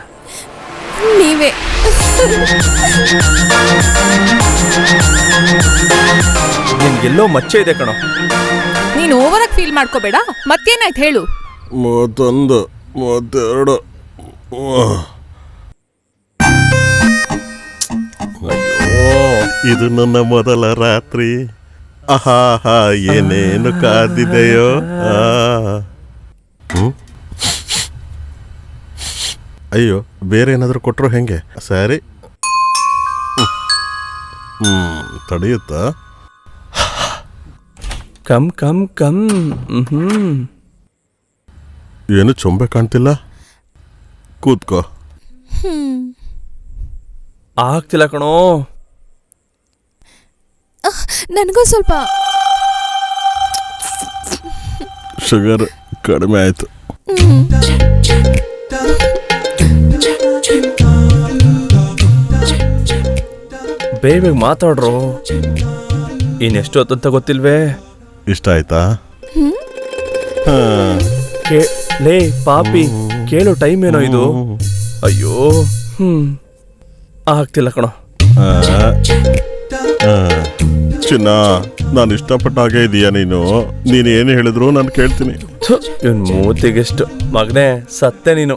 ನೀವೇ. ನಿನ್ಗೆಲ್ಲೋ ಮಚ್ಚೆ ಇದೆ ಕಣೋ. ನೀನು ಓವರಾಗಿ ಫೀಲ್ ಮಾಡ್ಕೋಬೇಡ. ಮತ್ತೇನಾಯ್ತು ಹೇಳು. 31, 32. ಇದು ನನ್ನ ಮೊದಲ ರಾತ್ರಿ. ಆಹಾ, ಏನೇನು ಕಾದಿದೆಯೋ. ಅಯ್ಯೋ, ಬೇರೆ ಏನಾದರೂ ಕೊಟ್ಟರು ಹೆಂಗೆ? ಸರಿ, ತಡೆಯುತ್ತಾ? Come come come. ಏನು ಚೊಂಬೆ ಕಾಣ್ತಿಲ್ಲ. ಕೂತ್ಕೋ. ಆಗ್ತಿಲ್ಲ ಕಣೋ. ನನಗೂ ಸ್ವಲ್ಪ ಶುಗರ್ ಕಡಿಮೆ ಆಯ್ತು. ಬೇಗ ಮಾತಾಡ್ರು. ಇನ್ನೆಷ್ಟು ಹೊತ್ತಂತ ಗೊತ್ತಿಲ್ವೇ? ಇಷ್ಟ ಆಯ್ತಾ? ಲೇ ಪಾಪಿ, ಕೇಳೋ ಟೈಮ್ ಏನೋ ಇದು. ಅಯ್ಯೋ, ಆಗ್ತಿಲ್ಲ ಕಣೋ. ಚಿನ್ನ, ನಾನು ಇಷ್ಟಪಟ್ಟ ಹಾಗೆ ಇದೀಯಾ ನೀನು? ನೀನು ಏನು ಹೇಳಿದ್ರು ನಾನು ಕೇಳ್ತೀನಿ. ಇವನ್ ಮೂತಿಗೆಷ್ಟು ಮಗನೇ ಸತ್ತೆ ನೀನು.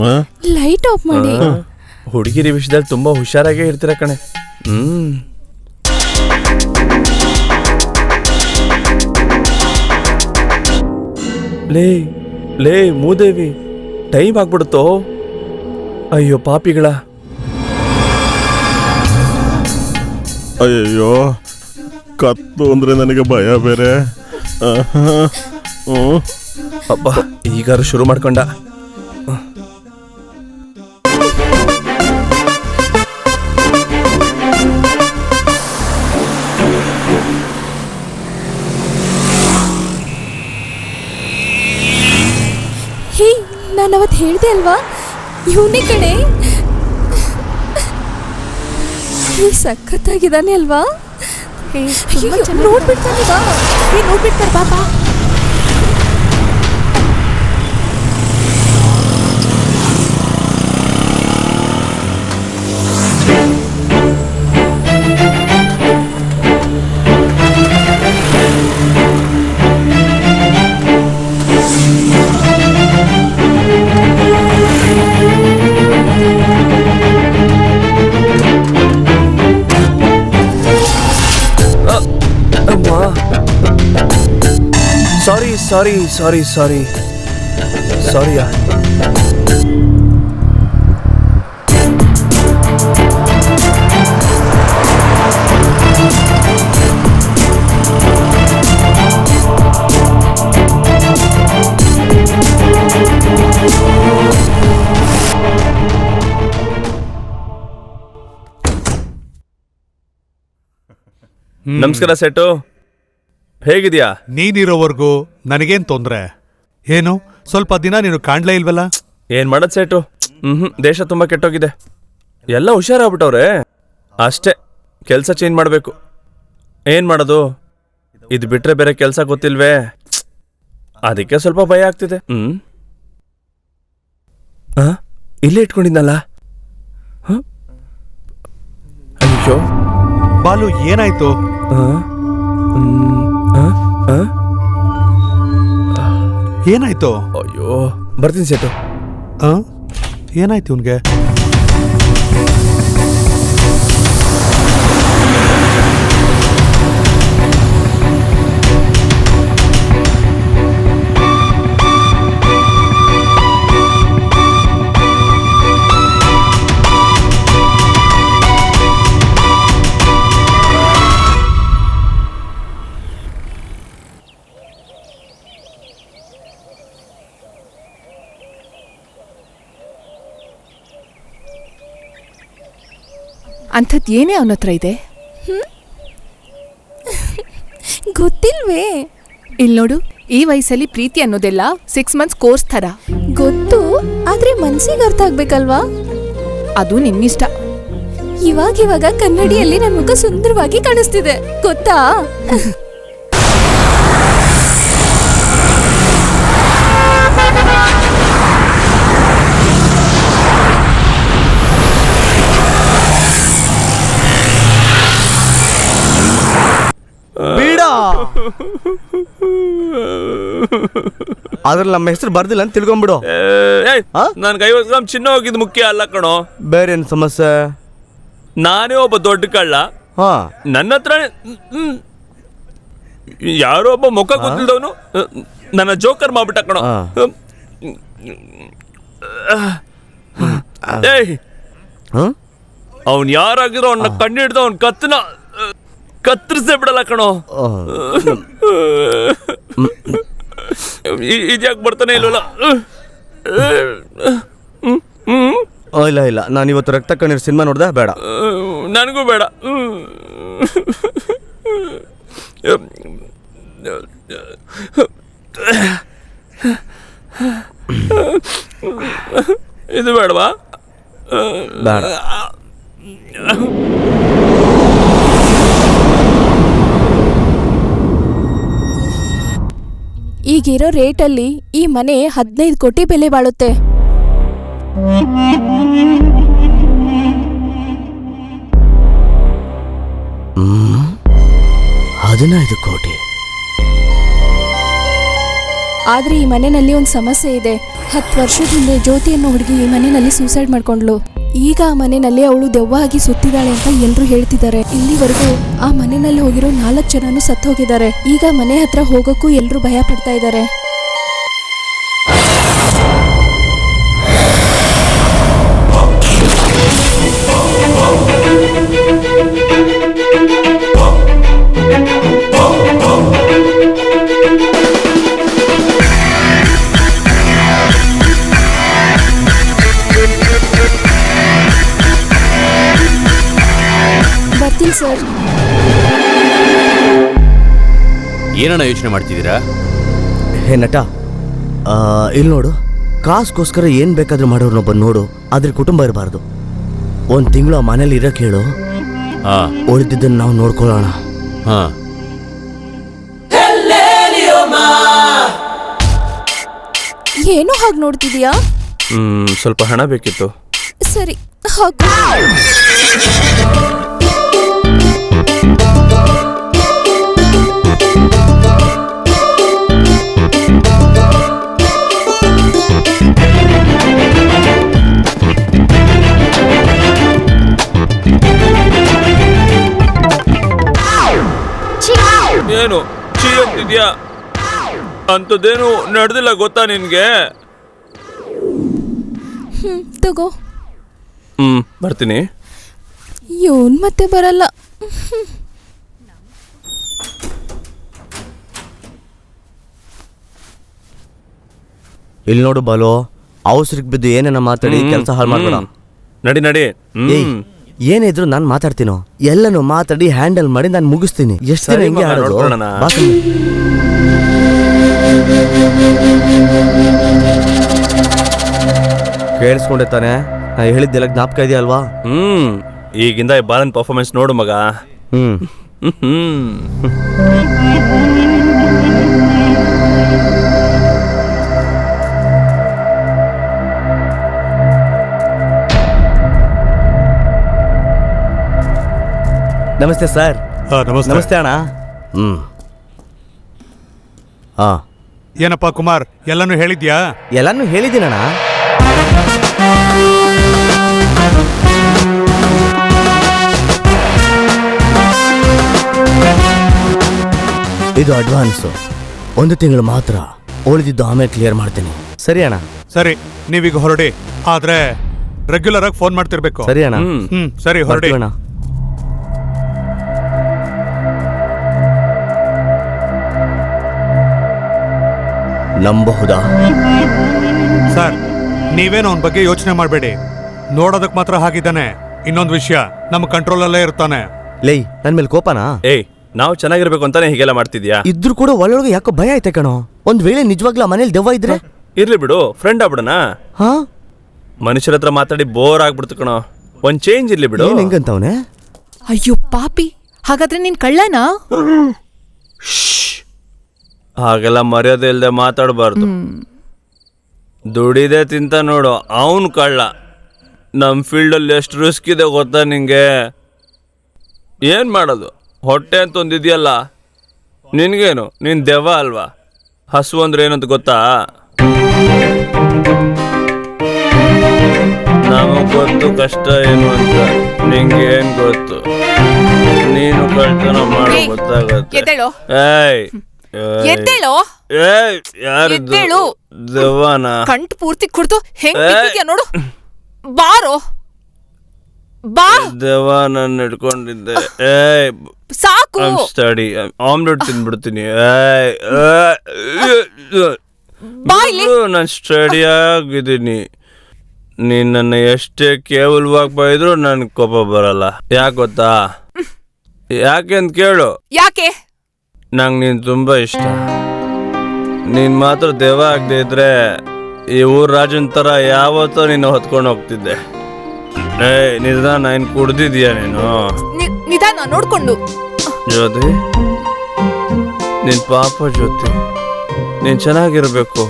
ಆ? ಲೈಟ್ ಆಫ್ ಮಾಡಿ. ಹುಡುಗಿರಿ ವಿಷಯದಲ್ಲಿ ತುಂಬಾ ಹುಷಾರಾಗೇ ಇರ್ತೀರ ಕಣೆ. ಲೇ ಲೇ ಮೂದೇವಿ, ಟೈಮ್ ಆಗ್ಬಿಡುತ್ತೋ. ಅಯ್ಯೋ ಪಾಪಿಗಳ. ಅಯ್ಯೋ, ಕತ್ತು ಅಂದ್ರೆ ನನಗೆ ಭಯ ಬೇರೆ. ಅಬ್ಬ, ಈಗಾರು ಶುರು ಮಾಡ್ಕೊಂಡ. ಹೇ, ನಾನು ಅವತ್ತು ಹೇಳ್ದೆ ಅಲ್ವಾ, ಇವನೇ ಕಣೆ. ಸಖತ್ತಾಗಿದ್ದಾನೆ ಅಲ್ವಾ? ನೋಡ್ಬಿಡ್ತಾನೆ ಬಾ. ನೋಡ್ಬಿಡ್ತಾರೆ ಬಾಬಾ. ಸಾರಿಯಾ. ನಮಸ್ಕಾರ ಸೆಟ್ಟು, ಹೇಗಿದ್ಯಾ? ನೀನಿರೋವರೆಗೂ ನನಗೇನ್ ತೊಂದ್ರೆ? ಏನು ಸ್ವಲ್ಪ ದಿನ ನೀನು ಕಾಣ್ಲೇ ಇಲ್ವಲ್ಲ? ಏನ್ ಮಾಡದ್ ಸೆಟ್ಟು, ದೇಶ ತುಂಬಾ ಕೆಟ್ಟೋಗಿದೆ. ಎಲ್ಲ ಹುಷಾರಾಗ್ಬಿಟ್ಟವ್ರೆ. ಅಷ್ಟೇ, ಕೆಲಸ ಚೇಂಜ್ ಮಾಡ್ಬೇಕು. ಏನ್ ಮಾಡೋದು, ಇದು ಬಿಟ್ರೆ ಬೇರೆ ಕೆಲಸ ಗೊತ್ತಿಲ್ವೇ, ಅದಕ್ಕೆ ಸ್ವಲ್ಪ ಭಯ ಆಗ್ತಿದೆ. ಇಲ್ಲೇ ಇಟ್ಕೊಂಡಿದ್ನಲ್ಲ. ಅಯ್ಯೋ ಬಾಲು, ಏನಾಯ್ತು? ಏನಾಯ್ತು? ಅಯ್ಯೋ, ಬರ್ತೀನಿ ಸೆಟ್ಟು. ಏನಾಯ್ತು ಇವನ್ಗೆ? ಅಂಥದ್ದು ಏನೇ ಅವನ ಹತ್ರ ಇದೆ? ಗೊತ್ತಿಲ್ವೇ? ಇಲ್ಲಿ ನೋಡು, ಈ ವಯಸ್ಸಲ್ಲಿ ಪ್ರೀತಿ ಅನ್ನೋದೆಲ್ಲ 6 months ಕೋರ್ಸ್ ಥರ. ಗೊತ್ತು, ಆದ್ರೆ ಮನ್ಸಿಗೆ ಅರ್ಥ ಆಗ್ಬೇಕಲ್ವಾ? ಅದು ನಿನ್ನಿಷ್ಟ. ಇವಾಗ ಕನ್ನಡಿಯಲ್ಲಿ ನನ್ನ ಮುಖ ಸುಂದರವಾಗಿ ಕಾಣಿಸ್ತಿದೆ, ಗೊತ್ತಾ? ಬೇಡ, ಅದ್ರಲ್ಲಿ ನಮ್ಮ ಹೆಸರು ಬರ್ದಿಲ್ಲ ಅಂತ ತಿಳ್ಕೊಂಬಿಡು. ನನ್ಗೆ 50 ಗ್ರಾಮ್ ಚಿನ್ನ ಹೋಗಿದ್ ಮುಖ್ಯ ಅಲ್ಲ ಕಣೋ. ಬೇರೆ ಏನ್ ಸಮಸ್ಯೆ? ನಾನೇ ಒಬ್ಬ ದೊಡ್ಡ ಕಳ್ಳ. ನನ್ನ ಹತ್ರ ಯಾರೋ ಒಬ್ಬ ಮುಖ ಗೊತ್ತಿಲ್ದವನು ನನ್ನ ಜೋಕರ್ ಮಾಡ್ಬಿಟ್ಟ ಕಣೋ. ಅವನ್ ಯಾರಾಗಿರೋ ಅವನ್ನ ಕಣ್ಣು ಹಿಡ್ದ ಅವನ್ ಕತ್ತನ ಕತ್ತರಿಸೇ ಬಿಡಲ್ಲ ಕಣೋ. ಇದ್ಯಾಕೆ ಬರ್ತಾನೆ ಇಲ್ವಲ್ಲ? ಇಲ್ಲ, ನಾನು ಇವತ್ತು ರಕ್ತ ಕಣ್ಣೀರ್ ಸಿನಿಮಾ ನೋಡ್ದೆ, ಬೇಡ. ನನಗೂ ಬೇಡ. ಇದು ಬೇಡವಾ? ಬೇಡ. ಈಗಿರೋ ರೇಟಲ್ಲಿ ಈ ಮನೆ 15 ಕೋಟಿ ಬೆಲೆ ಬಾಳುತ್ತೆ. 15 ಕೋಟಿ. ಆದ್ರೆ ಈ ಮನೆಯಲ್ಲಿ ಒಂದು ಸಮಸ್ಯೆ ಇದೆ. 10 ವರ್ಷದ ಹಿಂದೆ ಜ್ಯೋತಿ ಅನ್ನೋ ಹುಡುಗಿ ಈ ಮನೆಯಲ್ಲಿ ಸೂಸೈಡ್ ಮಾಡ್ಕೊಂಡ್ಲು. ಈಗ ಆ ಮನೆಯಲ್ಲಿ ಅವಳು ದೆವ್ವ ಆಗಿ ಸುತ್ತಿದ್ದಾಳೆ ಅಂತ ಎಲ್ಲರೂ ಹೇಳ್ತಿದ್ದಾರೆ. ಇಲ್ಲಿವರೆಗೂ ಆ ಮನೆಯಲ್ಲಿ ಹೋಗಿರೋ 4 ಜನನು ಸತ್ತು ಹೋಗಿದ್ದಾರೆ. ಈಗ ಮನೆ ಹತ್ರ ಹೋಗೋಕ್ಕೂ ಎಲ್ಲರೂ ಭಯ ಪಡ್ತಾ ಇದ್ದಾರೆ. ಬರ್ತೀನಿ ಸರ್. ಏನಣ್ಣ ಯೋಚನೆ ಮಾಡ್ತಿದ್ದೀರಾ? ಹೇ ನಟ, ಇಲ್ಲಿ ನೋಡು, ಕಾಸ್ಗೋಸ್ಕರ ಏನು ಬೇಕಾದ್ರೂ ಮಾಡೋರ್ನೊಬ್ಬ ನೋಡು, ಅದ್ರ ಕುಟುಂಬ ಇರಬಾರ್ದು. 1 ತಿಂಗಳು ಆ ಮನೇಲಿ ಇರೋಕೆ ಹೇಳು, ಉಳಿದಿದ್ದನ್ನು ನಾವು ನೋಡ್ಕೊಳ್ಳೋಣ. ಏನೋ ಹಾಗೆ ನೋಡ್ತಿದ್ಯಾ? ಸ್ವಲ್ಪ ಹಣ ಬೇಕಿತ್ತು. ಸರಿ ಹಾಕು. ಏನು ಚೀ ಅಂತಿದ್ಯಾ? ಅಂಥದ್ದೇನು ನಡೆದಿಲ್ಲ ಗೊತ್ತಾ ನಿನ್ಗೆ? ತಗೋ. ಬರ್ತೀನಿ. ಇವನ್ ಮತ್ತೆ ಬರಲ್ಲ. ಇಲ್ಲಿ ನೋಡು ಬಾಲು, ಅವಸರಕ್ಕೆ ಬಿದ್ದು ಏನೇನ ಮಾತಾಡಿ ಕೆಲಸ ಹಾಳು ಮಾಡ್ಬೇಡ. ನಡಿ ನಡಿ. ಏನಿದ್ರು ನಾನು ಮಾತಾಡ್ತೀನೋ, ಎಲ್ಲನೂ ಮಾತಾಡಿ ಹ್ಯಾಂಡಲ್ ಮಾಡಿ ನಾನು ಮುಗಿಸ್ತೀನಿ. ಎಷ್ಟು ದಿನ ಹಿಂಗೆ ಆಡೋದು? ಕೇಳಿಸ್ಕೊಂಡೆ ತಾನೆ? ನಾ ಹೇಳಿದ್ದೆಲ್ಲ ಜ್ಞಾಪಕ ಇದೆಯಾ ಅಲ್ವಾ? ಈಗಿಂದ ಈ ಬಾಲನ್ ಪರ್ಫಾರ್ಮೆನ್ಸ್ ನೋಡು ಮಗ. ನಮಸ್ತೆ ಸರ್. ನಮಸ್ತೆ ಅಣ್ಣ. ಏನಪ್ಪ ಕುಮಾರ್, ಎಲ್ಲಾನು ಹೇಳಿದ್ಯಾ? ಎಲ್ಲಾನು ಹೇಳಿದ್ದೀನಣ್ಣ. ಇದು ಅಡ್ವಾನ್ಸು, 1 ತಿಂಗಳು ಮಾತ್ರ. ಉಳಿದಿದ್ದು ಆಮೇಲೆ ಕ್ಲಿಯರ್ ಮಾಡ್ತೀನಿ. ಸರಿ ಅಣ್ಣ? ಸರಿ, ನೀವೀಗ ಹೊರಡಿ. ಆದ್ರೆ ರೆಗ್ಯುಲರ್ ಆಗಿ ಫೋನ್ ಮಾಡ್ತಿರ್ಬೇಕು. ಸರಿ ಅಣ್ಣ. ಸರಿ, ಹೊರಡಿ ಅಣ್ಣ. ನಂಬಹುದಾ ಸರ್? ನೀವೇನು ಅವನ ಬಗ್ಗೆ ಯೋಚನೆ ಮಾಡಬೇಡಿ. ನೋಡೋದಕ್ ಮಾತ್ರ ಹಾಗಿದ್ದಾನೆ. ಇನ್ನೊಂದು ವಿಷಯ, ನಮ್ಮ ಕಂಟ್ರೋಲ್ ಅಲ್ಲೇ ಇರ್ತಾನೆ. ಲೈ, ನನ್ ಮೇಲೆ ಕೋಪನಾ? ಏಯ್, ನಾವು ಚೆನ್ನಾಗಿರ್ಬೇಕು ಅಂತಾನೆ ಹೀಗೆಲ್ಲ ಮಾಡ್ತಿದ್ಯಾ? ಇದ್ರು ಕೂಡ ಒಳೊಳಗೆ ಯಾಕೋ ಭಯ ಐತೆ ಕಣೋ. ಒಂದ್ ವೇಳೆ ನಿಜವಾಗ್ಲೂ ಮನೇಲಿ ದೆವ್ವ ಇದ್ರೆ? ಇರ್ಲಿ ಬಿಡು, ಫ್ರೆಂಡ್ ಆಗ್ಬಿಡಣ. ಮನುಷ್ಯರ ಹತ್ರ ಮಾತಾಡಿ ಬೋರ್ ಆಗ್ಬಿಡ್ತು ಕಣೋ. ಒಂದ್ ಚೇಂಜ್ ಇರ್ಲಿ ಬಿಡು. ಹೆಂಗಂತವನೆ? ಅಯ್ಯೋ ಪಾಪಿ, ಹಾಗಾದ್ರೆ ನೀನ್ ಕಳ್ಳನಾ? ಹಾಗೆಲ್ಲ ಮರ್ಯಾದೆ ಇಲ್ದೆ ಮಾತಾಡಬಾರ್ದು. ದುಡಿದೆ ತಿಂತ ನೋಡು, ಅವನು ಕಳ್ಳ. ನಮ್ಮ ಫೀಲ್ಡಲ್ಲಿ ಎಷ್ಟು ರಿಸ್ಕ್ ಇದೆ ಗೊತ್ತಾ ನಿಂಗೆ? ಏನು ಮಾಡೋದು, ಹೊಟ್ಟೆ ಅಂತ ಒಂದಿದೆಯಲ್ಲ, ನಿನ್ಗೇನು, ನೀನು ದೆವ್ವ ಅಲ್ವಾ? ಹಸು ಅಂದ್ರೆ ಏನಂತ ಗೊತ್ತಾ? ನಮಗೆ ಗೊತ್ತು ಕಷ್ಟ ಏನು ಅಂತ, ನಿಂಗೆ ಏನು ಗೊತ್ತು? ನೀನು ಕಳ್ತನ ಮಾಡೋ ಗೊತ್ತಾಗತ್ತೆ. ಏಯ್ ಎದ್ದೇಳೋ, ಎದ್ದೇಳು. ದೆವ್ವನ ಕಂಠ ಪೂರ್ತಿ ಕುಡ್ದು ಹೆಂಗ್ ಬಿದ್ದಿದ್ಯಾ ನೋಡು. ಬಾರೋ, ಬಾ. ದೆವ್ವ ನಾನು ಹಿಡ್ಕೊಂಡಿದ್ದೆ. ಸಾಕು, ಸ್ಟಡಿ ಆಮ್ಲೆಟ್ ತಿನ್ಬಿಡ್ತೀನಿ. ನಾನು ಸ್ಟಡಿ ಆಗಿದ್ದೀನಿ. ನೀನ್ ನನ್ನ ಎಷ್ಟೇ ಕೇವಲವಾಗಿ ಬೈದ್ರು ನನ್ ಕೋಪ ಬರಲ್ಲ. ಯಾಕೆ ಗೊತ್ತಾ? ಯಾಕೆ ಅಂತ ಕೇಳು. ಯಾಕೆ? ನಂಗೆ ನೀನು ತುಂಬ ಇಷ್ಟ. ನೀನು ಮಾತ್ರ ದೆವ್ವ ಆಗದೆ ಇದ್ರೆ ಈ ಊರ್ ರಾಜನ್ ಥರ ಯಾವತ್ತೋ ನೀನು ಹೊತ್ಕೊಂಡು ಹೋಗ್ತಿದ್ದೆ. ನಿಧಾನ, ಏನು ಕುಡ್ದಿದ್ಯಾ ನೀನು? ನಿಧಾನ ನೋಡ್ಕೊಂಡು. ಜ್ಯೋತಿ, ನಿನ್ ಪಾಪ ಜ್ಯೋತಿ, ನೀನ್ ಚೆನ್ನಾಗಿರ್ಬೇಕು.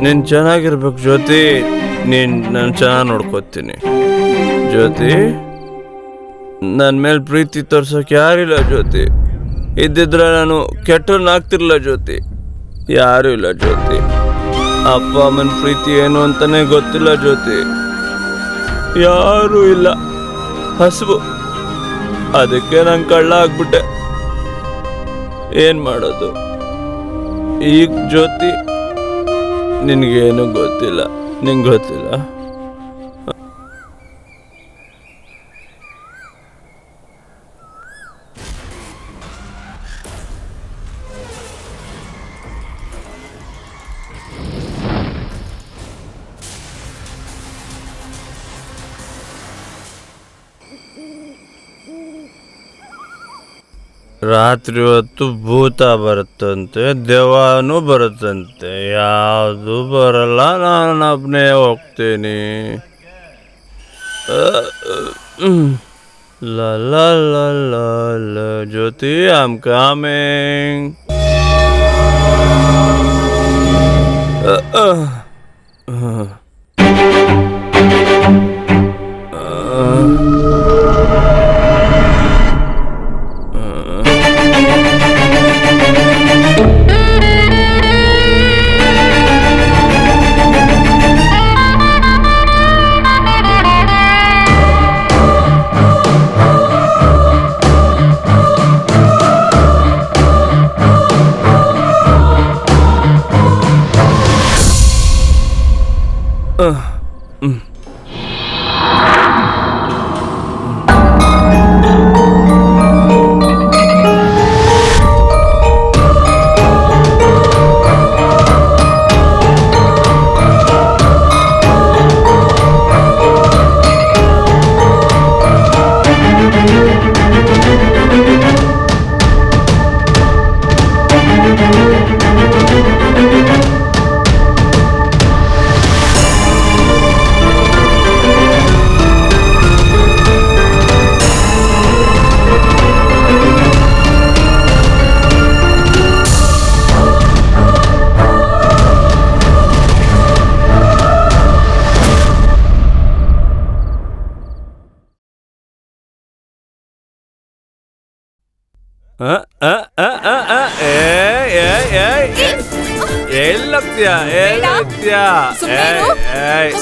ನೀನ್ ಚೆನ್ನಾಗಿರ್ಬೇಕು ಜ್ಯೋತಿ. ನಾನು ಚೆನ್ನಾಗಿ ನೋಡ್ಕೋತೀನಿ. ಜ್ಯೋತಿ, ನನ್ನ ಮೇಲೆ ಪ್ರೀತಿ ತೋರ್ಸೋಕೆ ಯಾರಿಲ್ಲ ಜ್ಯೋತಿ. ಇದ್ದಿದ್ರೆ ನಾನು ಕೆಟ್ಟವನಾಗ್ತಿರ್ಲಿಲ್ಲ ಜ್ಯೋತಿ. ಯಾರೂ ಇಲ್ಲ ಜ್ಯೋತಿ. ಅಪ್ಪ ಅಮ್ಮನ ಪ್ರೀತಿ ಏನು ಅಂತಾನೆ ಗೊತ್ತಿಲ್ಲ ಜ್ಯೋತಿ. ಯಾರೂ ಇಲ್ಲ, ಹಸುವು. ಅದಕ್ಕೆ ನಾನು ಕಳ್ಳ ಆಗ್ಬಿಟ್ಟೆ. ಏನ್ ಮಾಡೋದು ಈಗ ಜ್ಯೋತಿ? ನಿನಗೇನು ಗೊತ್ತಿಲ್ಲ, ನಿಂಗೆ ಗೊತ್ತಿಲ್ಲ. ರಾತ್ರಿ ಹೊತ್ತು ಭೂತ ಬರುತ್ತಂತೆ, ದೆವ್ವನೂ ಬರುತ್ತಂತೆ. ಯಾವುದು ಬರಲ್ಲ, ನಾನು ಒಬ್ಬನೇ ಹೋಗ್ತೀನಿ. ಲ ಲ ಲ ಲ ಲ ಜ್ಯೋತಿ, ಐ ಆಮ್ ಕಮಿಂಗ್.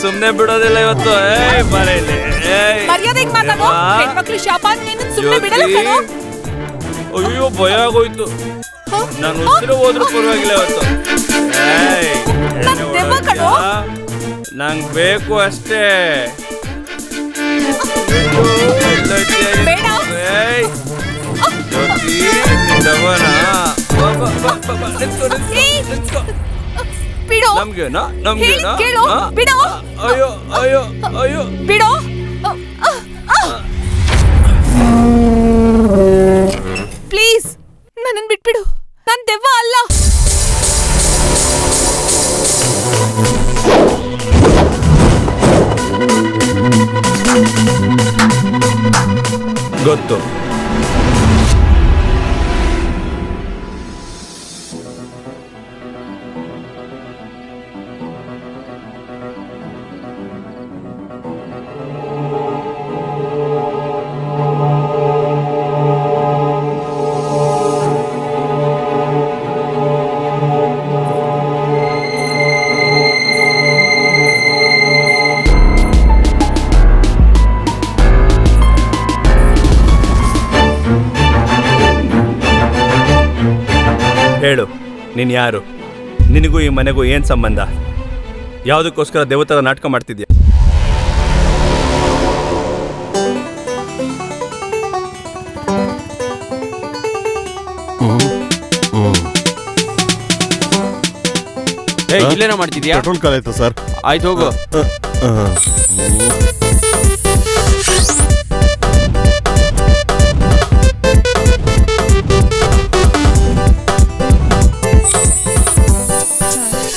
ಸುಮ್ನೆ ಬಿಡೋದಿಲ್ಲ ಇವತ್ತು. ಅಯ್ಯೋ, ಭಯ ಆಗೋಯ್ತು. ನಾನು ಉಸಿರು ಹೋದ್ರೂ ಪರವಾಗಿಲ್ಲ ಇವತ್ತು. ನಂಗೆ ಬೇಕು ಅಷ್ಟೇ. ಅಯ್ಯೋ ಅಯ್ಯೋ ಅಯ್ಯೋ, ಬಿಡೋ. ಪ್ಲೀಸ್ ನನ್ನನ್ನು ಬಿಟ್ಬಿಡು. ನಾನು ದೆವ್ವ ಅಲ್ಲ. ಗೊತ್ತು. ಹೇಳು, ನೀನು ಯಾರು? ನಿನಗೂ ಈ ಮನೆಗೂ ಏನು ಸಂಬಂಧ? ಯಾವುದಕ್ಕೋಸ್ಕರ ದೇವತರ ನಾಟಕ ಮಾಡ್ತಿದ್ಯಾ? ಇಲ್ಲೇನೋ ಮಾಡ್ತಿದ್ಯಾ? ಪೆಟ್ರೋಲ್ ಖಾಲಿ ಆಯ್ತು ಸರ್. ಆಯ್ತು, ಹೋಗು.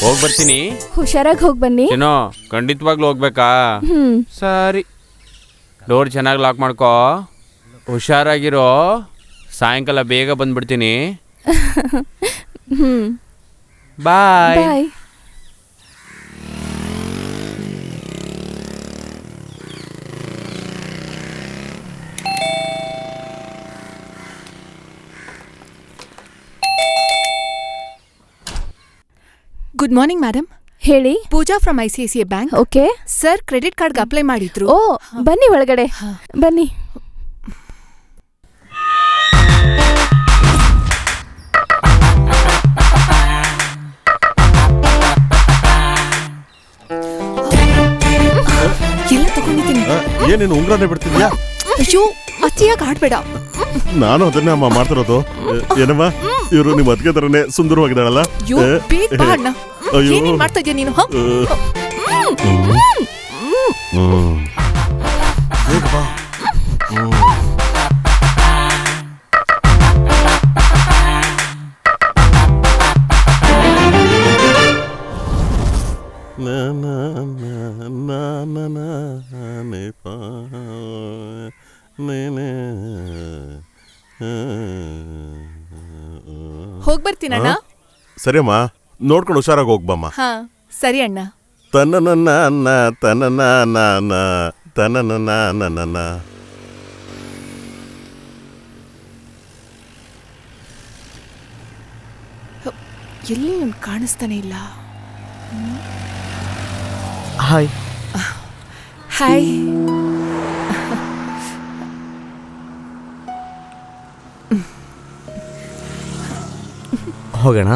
ಹೋಗ್ ಬರ್ತೀನಿ. ಹುಷಾರಾಗಿ ಹೋಗಿ ಬನ್ನಿ. ಏನೋ ಖಂಡಿತವಾಗ್ಲೂ ಹೋಗ್ಬೇಕಾ? ಸರಿ, ಡೋರ್ ಚೆನ್ನಾಗಿ ಲಾಕ್ ಮಾಡ್ಕೋ. ಹುಷಾರಾಗಿರೋ. ಸಾಯಂಕಾಲ ಬೇಗ ಬಂದ್ಬಿಡ್ತೀನಿ. Bye. Bye. Good morning madam. ಹೇಳಿ. Pooja from ICICI bank. Okay. Sir credit ಕಾರ್ಡ್ಗೆ ಅಪ್ಲೈ ಮಾಡಿದ್ರು. ಓ ಬನ್ನಿ ಒಳಗಡೆ ಬನ್ನಿ. ಎಲ್ಲ ತಗೊಂಡಿದ್ದೀನಿ. ಏನೇನು ಉಂಗ್ರನೇ ಬಿಡ್ತಿದ್ಯಾ? ಅಯ್ಯೋ ಅತಿಯಾಗಿ ಆಡ್ಬೇಡ. ನಾನು ಅದನ್ನೇ ಅಮ್ಮ ಮಾಡ್ತಿರೋದು. ಏನಮ್ಮ ಇವರು ನಿಮ್ಮ ಅದಕ್ಕೆ ತರನೇ ಸುಂದರವಾಗಿದ್ದಾಳಲ್ಲ? ಅಯ್ಯೋ ಬೇಗ ಬಾ ಅಣ್ಣ. ಅಯ್ಯೋ. ಏನೇನ್ ಮಾಡ್ತಾ ಇದೀಯ ನೀನು? ಬೇಗ ಬಾ. ಹೋಗ್ ಬರ್ತೀನಣ್ಣ. ಸರಿ ಅಮ್ಮ, ನೋಡ್ಕೊಂಡು ಹುಷಾರಾಗಿ ಹೋಗ್ಬಮ್ಮ. ಹಾ ಸರಿ ಅಣ್ಣ. ತನ್ನ ತನ್ನ ಎಲ್ಲಿ ಅವ್ನು ಕಾಣಿಸ್ತಾನೆ ಇಲ್ಲ. ಹಾಯ್. ಹಾಯ್. ಹೋಗೋಣ.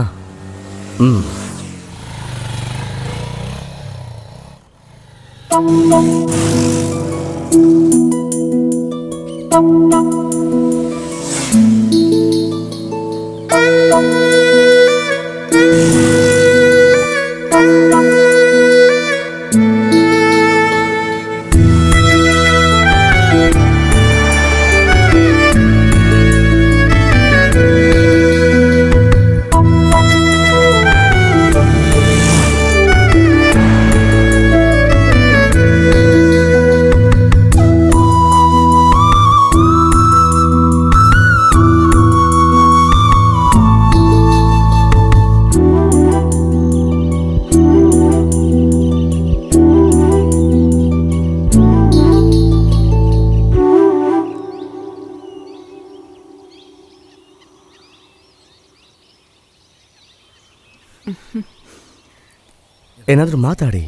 ಏನಾದರೂ ಮಾತಾಡಿ.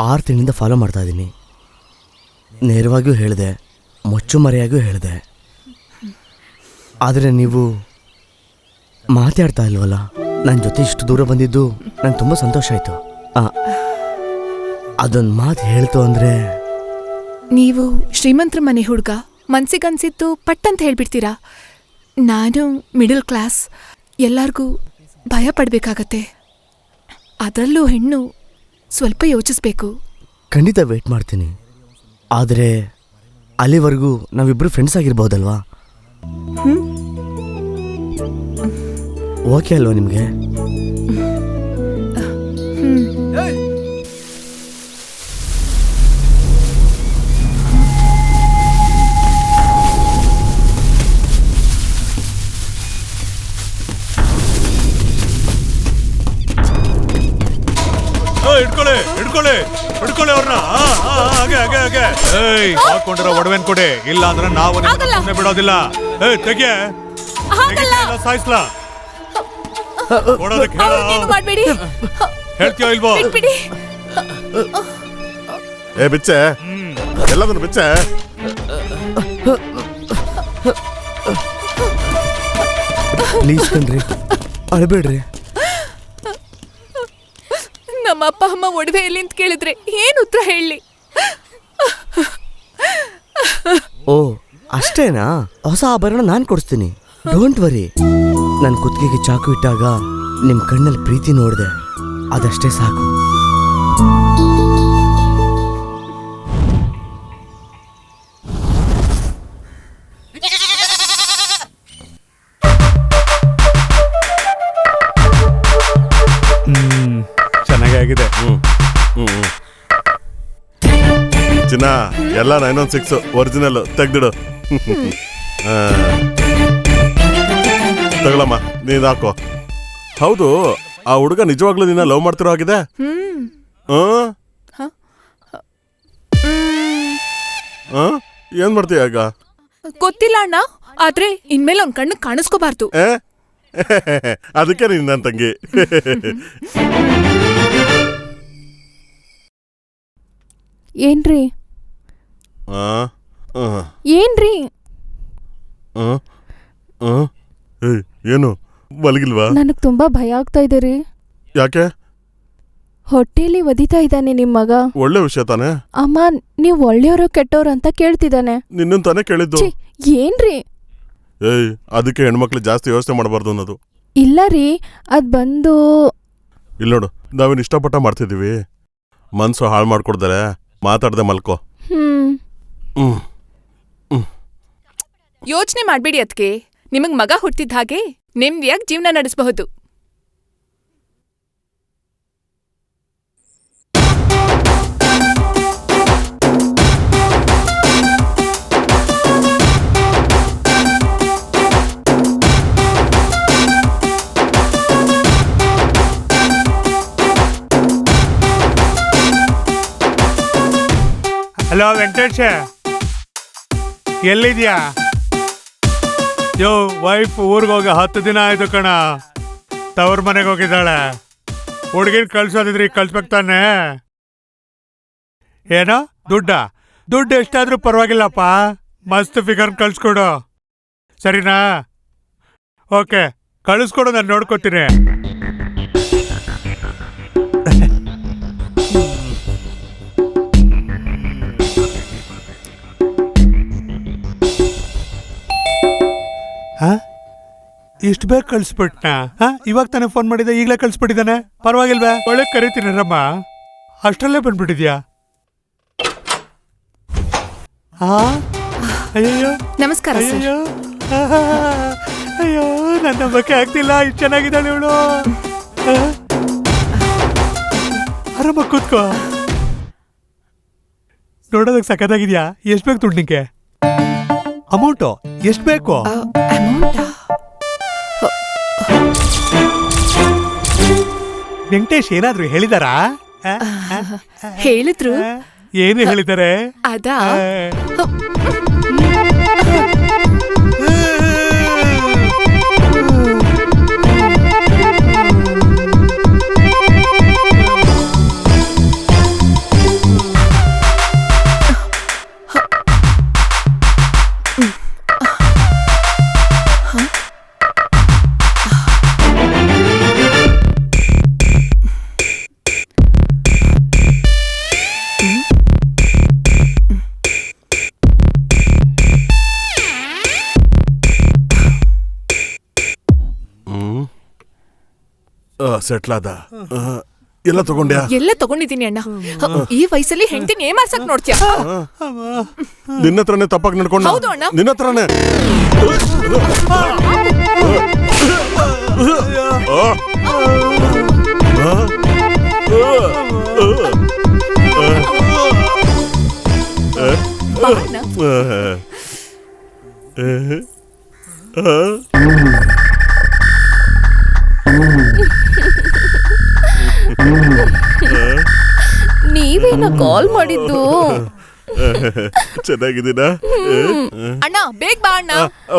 6 ತಿಂಗಳಿಂದ ಫಾಲೋ ಮಾಡ್ತಾ ಇದ್ದೀನಿ. ನೇರವಾಗಿಯೂ ಹೇಳಿದೆ, ಮುಚ್ಚುಮರೆಯಾಗಿಯೂ ಹೇಳಿದೆ. ಆದರೆ ನೀವು ಮಾತಾಡ್ತಾ ಇಲ್ವಲ್ಲ. ನನ್ನ ಜೊತೆ ಇಷ್ಟು ದೂರ ಬಂದಿದ್ದು ನಂಗೆ ತುಂಬ ಸಂತೋಷ ಆಯಿತು. ಅದೊಂದು ಮಾತು ಹೇಳ್ತು ಅಂದರೆ, ನೀವು ಶ್ರೀಮಂತರ ಮನೆ ಹುಡುಗ, ಮನ್ಸಿಗನ್ಸಿತ್ತು ಪಟ್ಟಂತ ಹೇಳ್ಬಿಡ್ತೀರಾ. ನಾನು ಮಿಡಲ್ ಕ್ಲಾಸ್, ಎಲ್ಲರಿಗೂ ಭಯ ಪಡಬೇಕಾಗತ್ತೆ. ಅದರಲ್ಲೂ ಹೆಣ್ಣು ಸ್ವಲ್ಪ ಯೋಚಿಸ್ಬೇಕು. ಖಂಡಿತ ವೇಟ್ ಮಾಡ್ತೀನಿ. ಆದರೆ ಅಲ್ಲಿವರೆಗೂ ನಾವಿಬ್ಬರು ಫ್ರೆಂಡ್ಸ್ ಆಗಿರ್ಬೋದಲ್ವಾ? ಓಕೆ ಅಲ್ವಾ ನಿಮಗೆ? ಹಿಡ್ಕೊಳ್ಳಿ ಅವ್ರನ್ನ. ಹಾಕೊಂಡಿರೋ ಒಡವೆನ್ ಕೊಡಿ, ಇಲ್ಲ ಅಂದ್ರೆ ನಾವು ಸುಮ್ಮನೆ ಬಿಡೋದಿಲ್ಲ. ತೆಗೆ ಸಾಯಿಸ್ಲಾ ಹೇಳ್ತೀಯೋ ಇಲ್ವೋ? ಬಿಚ್ಚೆ ಎಲ್ಲದನ್ನು ಬಿಚ್ಚೆ. ಪ್ಲೀಸ್ ಕಣ್ರಿ, ಅಳಬೇಡ್ರಿ. ನಮ್ಮ ಅಪ್ಪ ಅಮ್ಮ ಒಡವೆ ಎಲ್ಲಿ ಅಂತ ಕೇಳಿದ್ರೆ ಏನು ಉತ್ತರ ಹೇಳಿ? ಓ ಅಷ್ಟೇನಾ? ಹೊಸ ಆಭರಣ ನಾನು ಕೊಡಿಸ್ತೀನಿ, ಡೋಂಟ್ ವರಿ. ನನ್ನ ಕುತ್ತಿಗೆಗೆ ಚಾಕು ಇಟ್ಟಾಗ ನಿಮ್ಮ ಕಣ್ಣಲ್ಲಿ ಪ್ರೀತಿ ನೋಡಿದೆ, ಅದಷ್ಟೇ ಸಾಕು. ಚೆನ್ನಾಗಿದೆ. ಚಿನ್ನ ಎಲ್ಲ 916 ಒರಿಜಿನಲ್ ತೆಗ್ದಿಡು. ತಗೊಳಮ್ಮ, ನೀನ್ ಹಾಕೋ. ಹೌದು, ಆ ಹುಡುಗ ನಿಜವಾಗ್ಲೂ ನಿನ್ನ ಲವ್ ಮಾಡ್ತಿರೋ ಆಗಿದೆ? ಏನ್ ಮಾಡ್ತೀಯ ಈಗ? ಗೊತ್ತಿಲ್ಲ ಅಣ್ಣ, ಆದ್ರೆ ಇನ್ಮೇಲೆ ಅವ್ನ ಕಣ್ಣು ಕಾಣಿಸ್ಕೋಬಾರ್ದು. ಅದಕ್ಕೆ ನೀನ್ ನನ್ನ ತಂಗಿ. ಏನ್ರಿ ಆ, ಆ, ಏನ್ರಿ ಆ, ಆ. ಏಯ್, ಏನು ಮಲಗಿಲ್ವಾ? ನನಗ್ ತುಂಬಾ ಭಯ ಆಗ್ತಾ ಇದೆ ರೀ. ಯಾಕೆ? ಹೊಟ್ಟೆಲಿ ಒದಿತಾ ಇದ್ದಾನೆ ನಿಮ್ ಮಗ. ಒಳ್ಳೆ ವಿಷಯ ತಾನೆ. ಅಮ್ಮ ನೀವ್ ಒಳ್ಳೆಯವರು ಕೆಟ್ಟವ್ರು ಅಂತ ಕೇಳ್ತಿದ್ದಾನೆ. ನಿನ್ನನ್ ತಾನೇ ಕೇಳಿದ್ದು. ಛೀ, ಏನ್ರಿ? ಏಯ್, ಅದಕ್ಕೆ ಹೆಣ್ಮಕ್ಳು ಜಾಸ್ತಿ ಯೋಚನೆ ಮಾಡಬಾರ್ದು ಅನ್ನೋದು. ಇಲ್ಲ ರೀ, ಅದ್ ಬಂದು ಇಲ್ಲ ನೋಡು, ನಾವೇನು ಇಷ್ಟಪಟ್ಟ ಮಾಡ್ತಿದೀವಿ. ಮನ್ಸು ಹಾಳು ಮಾಡ್ಕೊಡ್ತಾರೆ, ಮಾತಾಡ್ದೆ ಮಲ್ಕೋ. ಹ್ಮ್ ಯೋಚನೆ ಮಾಡ್ಬೇಡಿ ಅದ್ಕೆ. ನಿಮಗ್ ಮಗ ಹುಟ್ಟಿದ ಹಾಗೆ ನೆಮ್ಮದಿಯಾಗಿ ಜೀವನ ನಡೆಸಬಹುದು. ಹಲೋ ವೆಂಕಟೇಶ, ಎಲ್ಲಿದ್ಯಾ? ಯೋ, ವೈಫ್ ಊರಿಗೆ ಹೋಗಿ 10 ದಿನ ಆಯ್ತು ಕಣ. ತವ್ರ ಮನೆಗೆ ಹೋಗಿದ್ದಾಳೆ. ಹುಡುಗಿನ ಕಳ್ಸೋದಿದ್ರಿ ಕಳ್ಸ್ಬೇಕು ತಾನೆ. ಏನೋ ದುಡ್ಡು ಎಷ್ಟಾದ್ರೂ ಪರವಾಗಿಲ್ಲಪ್ಪ, ಮಸ್ತ್ ಫಿಗರ್ ಕಳ್ಸ್ಕೊಡು, ಸರಿನಾ? ಓಕೆ, ಕಳಿಸ್ಕೊಡು, ನಾನು ನೋಡ್ಕೋತೀನಿ. ಇಷ್ಟು ಬೇಗ ಕಳಿಸ್ಬಿಟ್ನಾ? ಇವಾಗ ತಾನೇ ಫೋನ್ ಮಾಡಿದ್ದೆ, ಈಗಲೇ ಕಳಿಸ್ಬಿಟ್ಟಿದ್ದಾನೆ. ಪರವಾಗಿಲ್ವೇ? ಒಳ್ಳೆ ಕರಿತೀನಿ ರಮ್ಮ. ಅಷ್ಟರಲ್ಲೇ ಬಂದ್ಬಿಟ್ಟಿದ್ಯಾ? ಅಯ್ಯೋ ನಮಸ್ಕಾರ ಸರ್. ಅಯ್ಯೋ ಅಯ್ಯೋ, ನನ್ನ ನಂಬಕ್ಕೆ ಆಗ್ತಿಲ್ಲ, ಇಷ್ಟು ಚೆನ್ನಾಗಿದ್ದಾಳೆ ಇವಳು. ಆರಾಮ ಕೂತ್ಕೋ. ನೋಡೋದಕ್ಕೆ ಸಖತ್ತಾಗಿದ್ಯಾ? ಎಷ್ಟು ಬೇಕು ದುಡ್ಡು ನಿಂಗೆ? ಅಮೌಂಟು ಎಷ್ಟು ಬೇಕು? ವೆಂಕಟೇಶ್ ಏನಾದ್ರು ಹೇಳಿದಾರಾ? ಹೇಳಿದ್ರು. ಏನು ಹೇಳಿದ್ದಾರೆ? ಅದಾ ಸೆಟ್ಲಾದ ಎಲ್ಲ ತಗೊಂಡ್ಯಾ? ಎಲ್ಲ ತಗೊಂಡಿದ್ದೀನಿ ಅಣ್ಣ. ಈ ವಯಸ್ಸಲ್ಲಿ ಹೆಂಡತಿನ ಏಮಾರ್ಸಕ್ ನೋಡ್ತೀಯ? ನಿನ್ನ ಹತ್ರನೇ ತಪ್ಪಾಗಿ ನಡ್ಕೊಂಡ? ಹೌದು ಅಣ್ಣ. ನಿನ್ನ ಹತ್ರನೇ. ಬಾ ಅಣ್ಣ. ನೀವೇನ ಕಾಲ್ ಮಾಡಿದ್ದು? ಚೆನ್ನಾಗಿದ್ದೀನ ಅಣ್ಣ, ಬೇಗ ಬಾ ಅಣ್ಣ.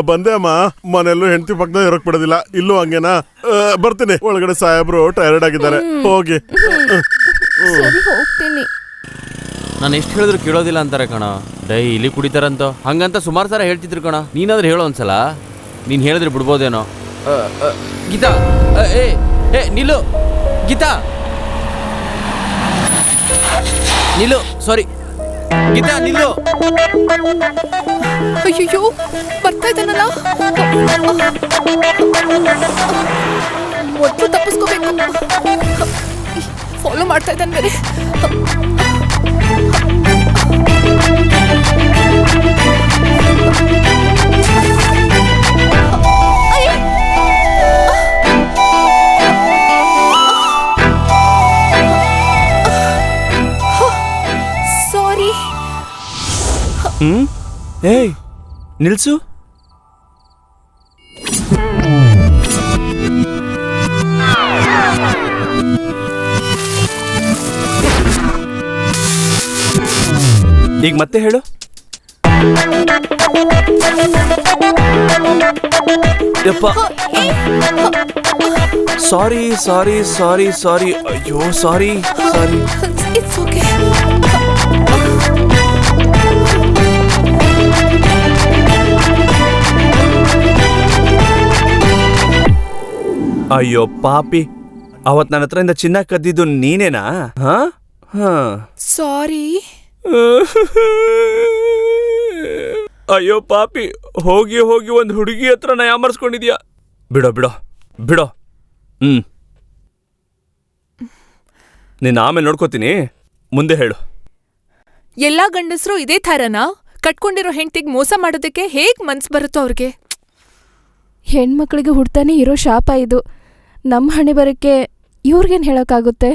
ಬಂದೆ ಅಮ್ಮ. ಮನೆಯಲ್ಲೂ ಹೆಂಡತಿ ಪಕ್ಕದ ಇರಕ್ ಬಿಡೋದಿಲ್ಲ. ಇಲ್ಲೂ ಹಂಗೇನಾ? ಬರ್ತೀನಿ. ಒಳಗಡೆ ಸಾಹೇಬ್ರು ಟೈರ್ಡ್ ಆಗಿದ್ದಾರೆ, ಹೋಗಿ. ಸರಿ, ಹೋಗ್ತೀನಿ. ನಾನು ಎಷ್ಟು ಹೇಳಿದ್ರು ಕೇಳೋದಿಲ್ಲ ಅಂತಾರೆ ಕಣ. ಡೈಲಿ ಕುಡಿತಾರಂತ, ಹಂಗಂತ ಸುಮಾರು ಸಲ ಹೇಳ್ತಿದ್ರು ಕಣ. ನೀನಾದ್ರೂ ಹೇಳೋ ಒಂದ್ಸಲ. ನೀನು ಹೇಳಿದ್ರೆ ಬಿಡ್ಬೋದೇನೋ. ಗೀತಾ, ಏ ನಿಲ್ಲು. ಗೀತಾ, ನಿಲ್ಲು. ಸಾರಿ ಗೀತಾ, ನಿಲ್ಲು. ಅಯ್ಯೋ, ಬರ್ತಾ ಇದ್ದಾನಲ್ಲ. ಮೊದಲು ತಪ್ಪಿಸ್ಕೋಬೇಕು. ಫಾಲೋ ಮಾಡ್ತಾ ಇದ್ದಾನೆ ಬೇರೆ. ಸಾರಿ. ಏಯ್, ನಿಲ್ಸು. ಈಗ ಮತ್ತೆ ಹೇಳು. ಯಪ್ಪ ಸಾರಿ ಸಾರಿ ಸಾರಿ ಸಾರಿ ಅಯ್ಯೋ ಸಾರಿ ಸಾರಿ. It's okay. ಅಯ್ಯೋ ಪಾಪಿ, ಅವತ್ ನನ್ನ ಹತ್ರದಿಂದ ಚಿನ್ನ ಕದ್ದಿದ್ದು ನೀನೇನಾ? ಹಾ ಹಾ. ಸಾರಿ. ಅಯ್ಯೋ ಪಾಪಿ, ಹೋಗಿ ಹೋಗಿ ಒಂದು ಹುಡುಗಿ ಹತ್ರ ನಾ ಯಾಮರ್ಸ್ಕೊಂಡಿದ್ಯಾ. ಬಿಡೋ ಬಿಡೋ ಬಿಡೋ. ನೀನು ಆಮೇಲೆ ನೋಡ್ಕೋತೀನಿ, ಮುಂದೆ ಹೇಳು. ಎಲ್ಲಾ ಗಂಡಸರು ಇದೇ ಥರನಾ? ಕಟ್ಕೊಂಡಿರೋ ಹೆಂಡ್ತಿಗ್ ಮೋಸ ಮಾಡೋದಕ್ಕೆ ಹೇಗ್ ಮನ್ಸ್ ಬರುತ್ತೋ ಅವ್ರಿಗೆ? ಹೆಣ್ಮಕ್ಳಿಗೆ ಹುಡ್ತಾನೆ ಇರೋ ಶಾಪ ಇದು. ನಮ್ಮ ಹಣೆ ಬರಕ್ಕೆ ಇವ್ರಿಗೇನು ಹೇಳೋಕ್ಕಾಗುತ್ತೆ?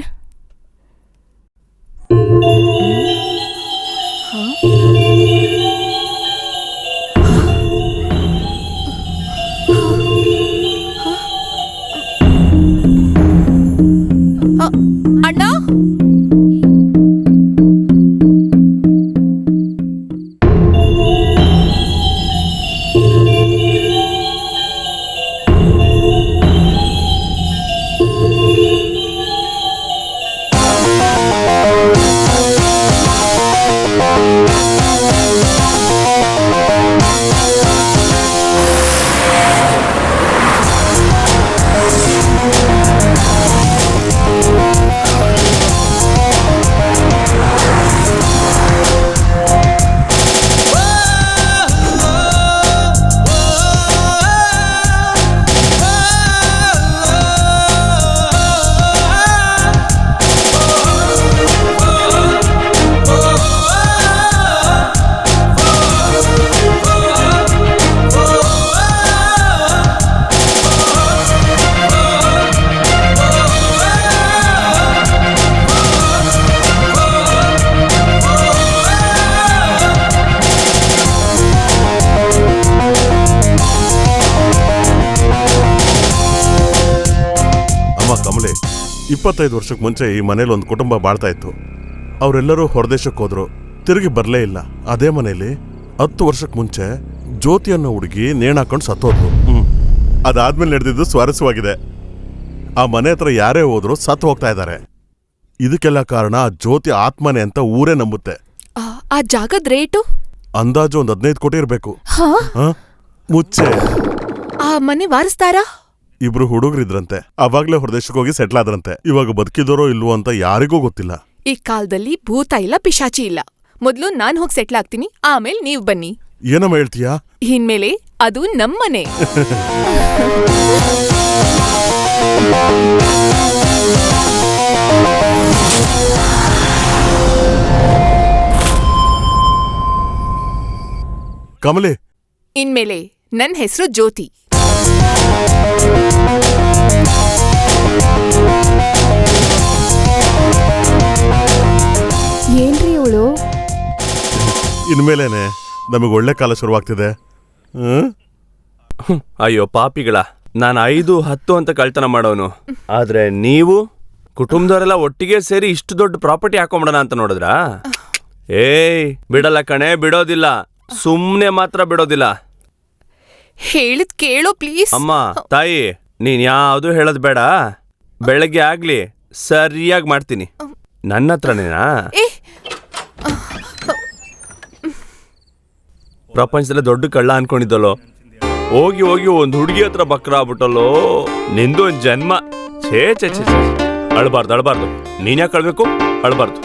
ಅಣ್ಣ, ಕಮಲೆ, 25 ವರ್ಷಕ್ಕೆ ಮುಂಚೆ ಈ ಮನೇಲಿ ಒಂದು ಕುಟುಂಬ ಬಾಳ್ತಾ ಇತ್ತು. ಅವರೆಲ್ಲರೂ ಹೊರದೇಶಕ್ಕೆ ಹೋದ್ರು, ತಿರುಗಿ ಬರಲೇ ಇಲ್ಲ. ಅದೇ ಮನೇಲಿ 10 ವರ್ಷಕ್ಕೆ ಮುಂಚೆ ಜ್ಯೋತಿ ಅನ್ನೋ ಹುಡುಗಿ ನೇಣಾಕೊಂಡು ಸತ್ತೋದ್ಲು. ಅದಾದ್ಮೇಲೆ ನಡೆದಿದ್ದು ಸ್ವಾರಸ್ಯವಾಗಿದೆ. ಆ ಮನೆ ಹತ್ರ ಯಾರೇ ಹೋದ್ರು ಸತ್ತು ಹೋಗ್ತಾ ಇದ್ದಾರೆ. ಇದಕ್ಕೆಲ್ಲ ಕಾರಣ ಆ ಜ್ಯೋತಿ ಆತ್ಮನೆ ಅಂತ ಊರೇ ನಂಬುತ್ತೆ. ಆ ಜಾಗದ ರೇಟು ಅಂದಾಜು ಒಂದು 15 ಕೋಟಿ ಇರಬೇಕು. ಮುಚ್ಚೆ ಆ ಮನೆ ವಾರಸ್ತಾರಾ? ಇಬ್ರು ಹುಡುಗರಿದ್ರಂತೆ, ಅವಾಗ್ಲೇ ಹೊರದೇಶಕ್ಕೆ ಹೋಗಿ ಸೆಟ್ಲ್ ಆದ್ರಂತೆ. ಇವಾಗ ಬದುಕಿದರೋ ಇಲ್ವೋ ಅಂತ ಯಾರಿಗೂ ಗೊತ್ತಿಲ್ಲ. ಈ ಕಾಲದಲ್ಲಿ ಭೂತ ಇಲ್ಲ, ಪಿಶಾಚಿ ಇಲ್ಲ. ಮೊದ್ಲು ನಾನ್ ಹೋಗಿ ಸೆಟ್ಲ್ ಆಗ್ತೀನಿ, ಆಮೇಲೆ ನೀವ್ ಬನ್ನಿ. ಏನಮ್ಮ ಹೇಳ್ತೀಯಾ? ಇನ್ಮೇಲೆ ಅದು ನಮ್ಮನೆ. ಕಮಲೆ, ಇನ್ಮೇಲೆ ನನ್ ಹೆಸರು ಜ್ಯೋತಿ. ಏನ್ರಿ ಇವಳು? ಇನ್ಮೇಲೇನೆ ನಮಗೆ ಒಳ್ಳೆ ಕಾಲ ಶುರುವಾಗ್ತಿದೆ. ಅಯ್ಯೋ ಪಾಪಿಗಳ, ನಾನು 5, 10 ಅಂತ ಕಳ್ತನ ಮಾಡೋನು. ಆದ್ರೆ ನೀವು ಕುಟುಂಬದವರೆಲ್ಲ ಒಟ್ಟಿಗೆ ಸೇರಿ ಇಷ್ಟು ದೊಡ್ಡ ಪ್ರಾಪರ್ಟಿ ಹಾಕೊಂಬಿಡೋಣ ಅಂತ ನೋಡಿದ್ರಾ? ಏಯ್ ಬಿಡಲ್ಲ ಕಣೆ, ಬಿಡೋದಿಲ್ಲ. ಸುಮ್ನೆ ಮಾತ್ರ ಬಿಡೋದಿಲ್ಲ. ಹೇಳಿದ್ ಕೇಳೋ ಪ್ಲೀಸ್. ಅಮ್ಮ ತಾಯಿ, ನೀನ್ ಯಾವುದು ಹೇಳೋದ್ ಬೇಡ. ಬೆಳಗ್ಗೆ ಆಗ್ಲಿ ಸರಿಯಾಗಿ ಮಾಡ್ತೀನಿ. ನನ್ನ ಹತ್ರನೇನಾ? ಪ್ರಪಂಚದಲ್ಲೇ ದೊಡ್ಡ ಕಳ್ಳ ಅನ್ಕೊಂಡಿದ್ದಲ್ಲೋ, ಹೋಗಿ ಹೋಗಿ ಒಂದು ಹುಡುಗಿ ಹತ್ರ ಬಕ್ರ ಆಗ್ಬಿಟ್ಟಲ್ಲೋ. ನಿಂದು ಒಂದ್ ಜನ್ಮ. ಛೇ ಛೇ ಛೇ ಛೇ. ಅಳ್ಬಾರ್ದು ಅಳ್ಬಾರ್ದು. ನೀನ್ ಯಾಕೆ ಅಳ್ಬೇಕು? ಅಳ್ಬಾರ್ದು